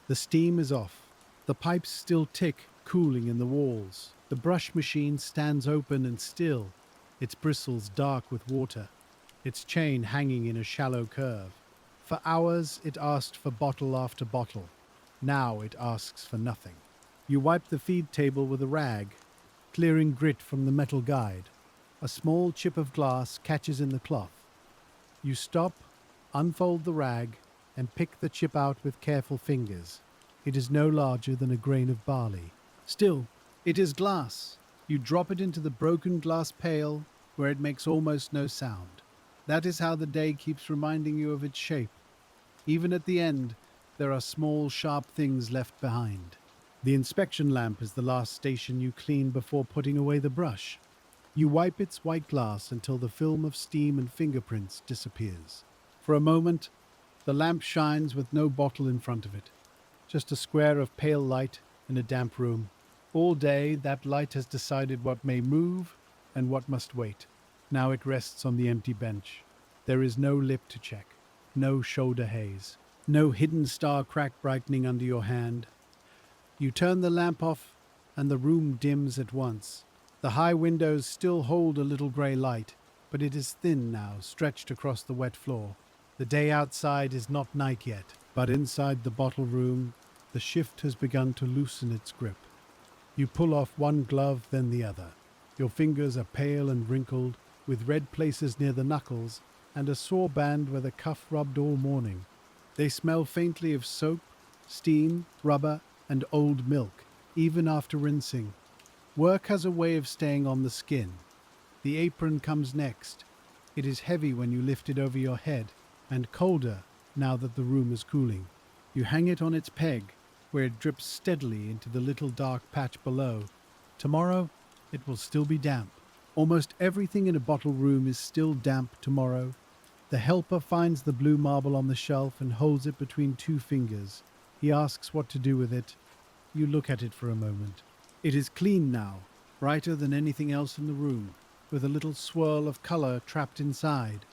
Speaker 1: The steam is off. The pipes still tick, cooling in the walls. The brush machine stands open and still, its bristles dark with water, its chain hanging in a shallow curve. For hours it asked for bottle after bottle. Now it asks for nothing. You wipe the feed table with a rag, clearing grit from the metal guide. A small chip of glass catches in the cloth. You stop, unfold the rag, and pick the chip out with careful fingers. It is no larger than a grain of barley. Still, it is glass. You drop it into the broken glass pail, where it makes almost no sound. That is how the day keeps reminding you of its shape. Even at the end, there are small, sharp things left behind. The inspection lamp is the last station you clean before putting away the brush. You wipe its white glass until the film of steam and fingerprints disappears. For a moment, the lamp shines with no bottle in front of it. Just a square of pale light in a damp room. All day, that light has decided what may move and what must wait. Now it rests on the empty bench. There is no lip to check, no shoulder haze, no hidden star crack brightening under your hand. You turn the lamp off, and the room dims at once. The high windows still hold a little grey light, but it is thin now, stretched across the wet floor. The day outside is not night yet, but inside the bottle room, the shift has begun to loosen its grip. You pull off one glove, then the other. Your fingers are pale and wrinkled, with red places near the knuckles, and a sore band where the cuff rubbed all morning. They smell faintly of soap, steam, rubber, and old milk, even after rinsing. Work has a way of staying on the skin. The apron comes next. It is heavy when you lift it over your head, and colder now that the room is cooling. You hang it on its peg, where it drips steadily into the little dark patch below. Tomorrow, it will still be damp. Almost everything in a bottle room is still damp tomorrow. The helper finds the blue marble on the shelf and holds it between two fingers. He asks what to do with it. You look at it for a moment. It is clean now, brighter than anything else in the room, with a little swirl of color trapped inside.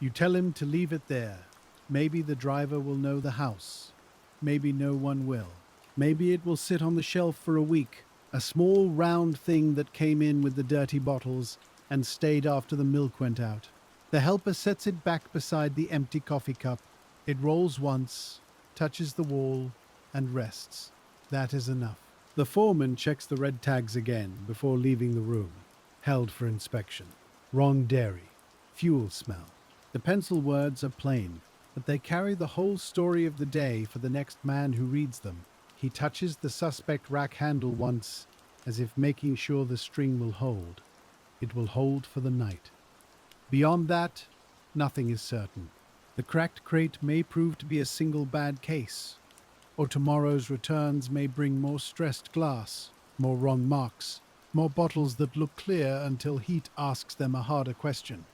Speaker 1: You tell him to leave it there. Maybe the driver will know the house. Maybe no one will. Maybe it will sit on the shelf for a week, a small round thing that came in with the dirty bottles and stayed after the milk went out. The helper sets it back beside the empty coffee cup. It rolls once, touches the wall, and rests. That is enough. The foreman checks the red tags again before leaving the room. Held for inspection. Wrong dairy. Fuel smell. The pencil words are plain, but they carry the whole story of the day for the next man who reads them. He touches the suspect rack handle once, as if making sure the string will hold. It will hold for the night. Beyond that, nothing is certain. The cracked crate may prove to be a single bad case, or tomorrow's returns may bring more stressed glass, more wrong marks, more bottles that look clear until heat asks them a harder question.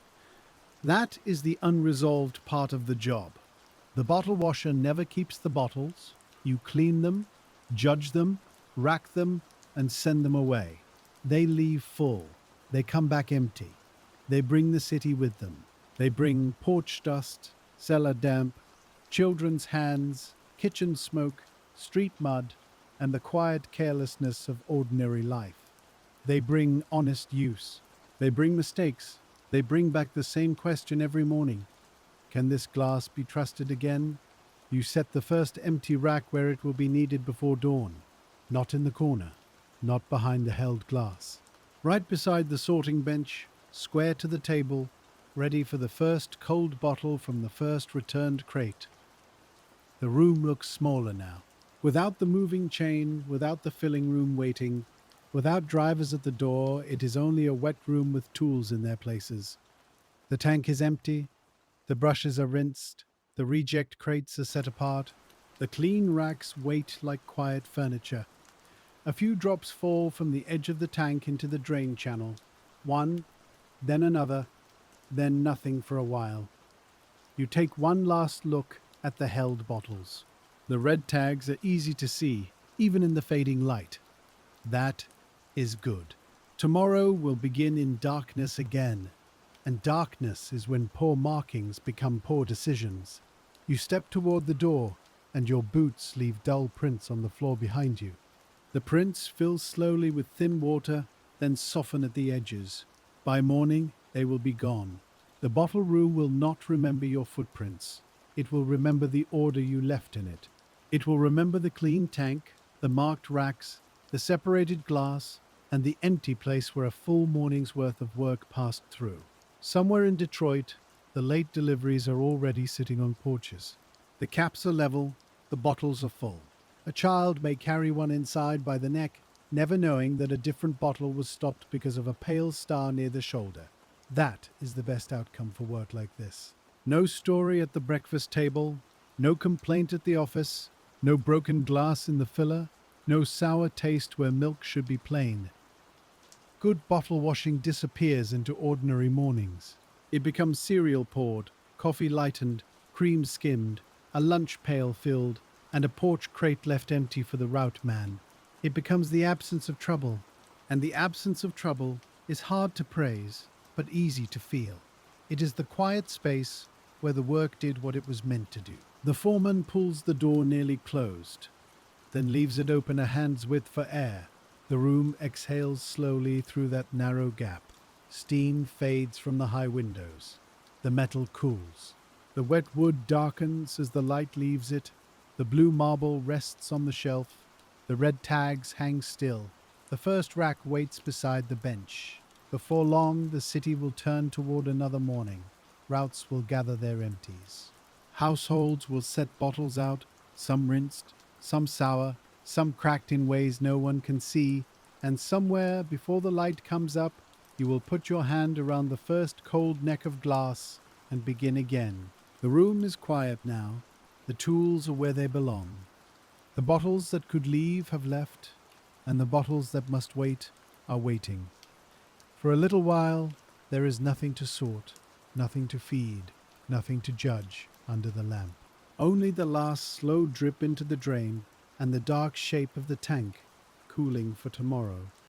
Speaker 1: That is the unresolved part of the job. The bottle washer never keeps the bottles. You clean them, judge them, rack them, and send them away. They leave full. They come back empty. They bring the city with them. They bring porch dust, cellar damp, children's hands, kitchen smoke, street mud, and the quiet carelessness of ordinary life. They bring honest use. They bring mistakes. They bring back the same question every morning. Can this glass be trusted again? You set the first empty rack where it will be needed before dawn. Not in the corner. Not behind the held glass. Right beside the sorting bench, square to the table, ready for the first cold bottle from the first returned crate. The room looks smaller now. Without the moving chain, without the filling room waiting, without drivers at the door, it is only a wet room with tools in their places. The tank is empty, the brushes are rinsed, the reject crates are set apart, the clean racks wait like quiet furniture. A few drops fall from the edge of the tank into the drain channel. One, then another, then nothing for a while. You take one last look at the held bottles. The red tags are easy to see, even in the fading light. That is good. Tomorrow will begin in darkness again, and darkness is when poor markings become poor decisions. You step toward the door, and your boots leave dull prints on the floor behind you. The prints fill slowly with thin water, then soften at the edges. By morning, they will be gone. The bottle room will not remember your footprints. It will remember the order you left in it. It will remember the clean tank, the marked racks, the separated glass, and the empty place where a full morning's worth of work passed through. Somewhere in Detroit, the late deliveries are already sitting on porches. The caps are level, the bottles are full. A child may carry one inside by the neck, never knowing that a different bottle was stopped because of a pale star near the shoulder. That is the best outcome for work like this. No story at the breakfast table, no complaint at the office, no broken glass in the filler, no sour taste where milk should be plain. Good bottle washing disappears into ordinary mornings. It becomes cereal poured, coffee lightened, cream skimmed, a lunch pail filled, and a porch crate left empty for the route man. It becomes the absence of trouble, and the absence of trouble is hard to praise, but easy to feel. It is the quiet space where the work did what it was meant to do. The foreman pulls the door nearly closed, then leaves it open a hand's width for air. The room exhales slowly through that narrow gap. Steam fades from the high windows. The metal cools. The wet wood darkens as the light leaves it. The blue marble rests on the shelf. The red tags hang still. The first rack waits beside the bench. Before long, the city will turn toward another morning. Routes will gather their empties. Households will set bottles out, some rinsed, some sour, some cracked in ways no one can see, and somewhere before the light comes up, you will put your hand around the first cold neck of glass and begin again. The room is quiet now. The tools are where they belong. The bottles that could leave have left, and the bottles that must wait are waiting. For a little while, there is nothing to sort, nothing to feed, nothing to judge under the lamp. Only the last slow drip into the drain and the dark shape of the tank, cooling for tomorrow.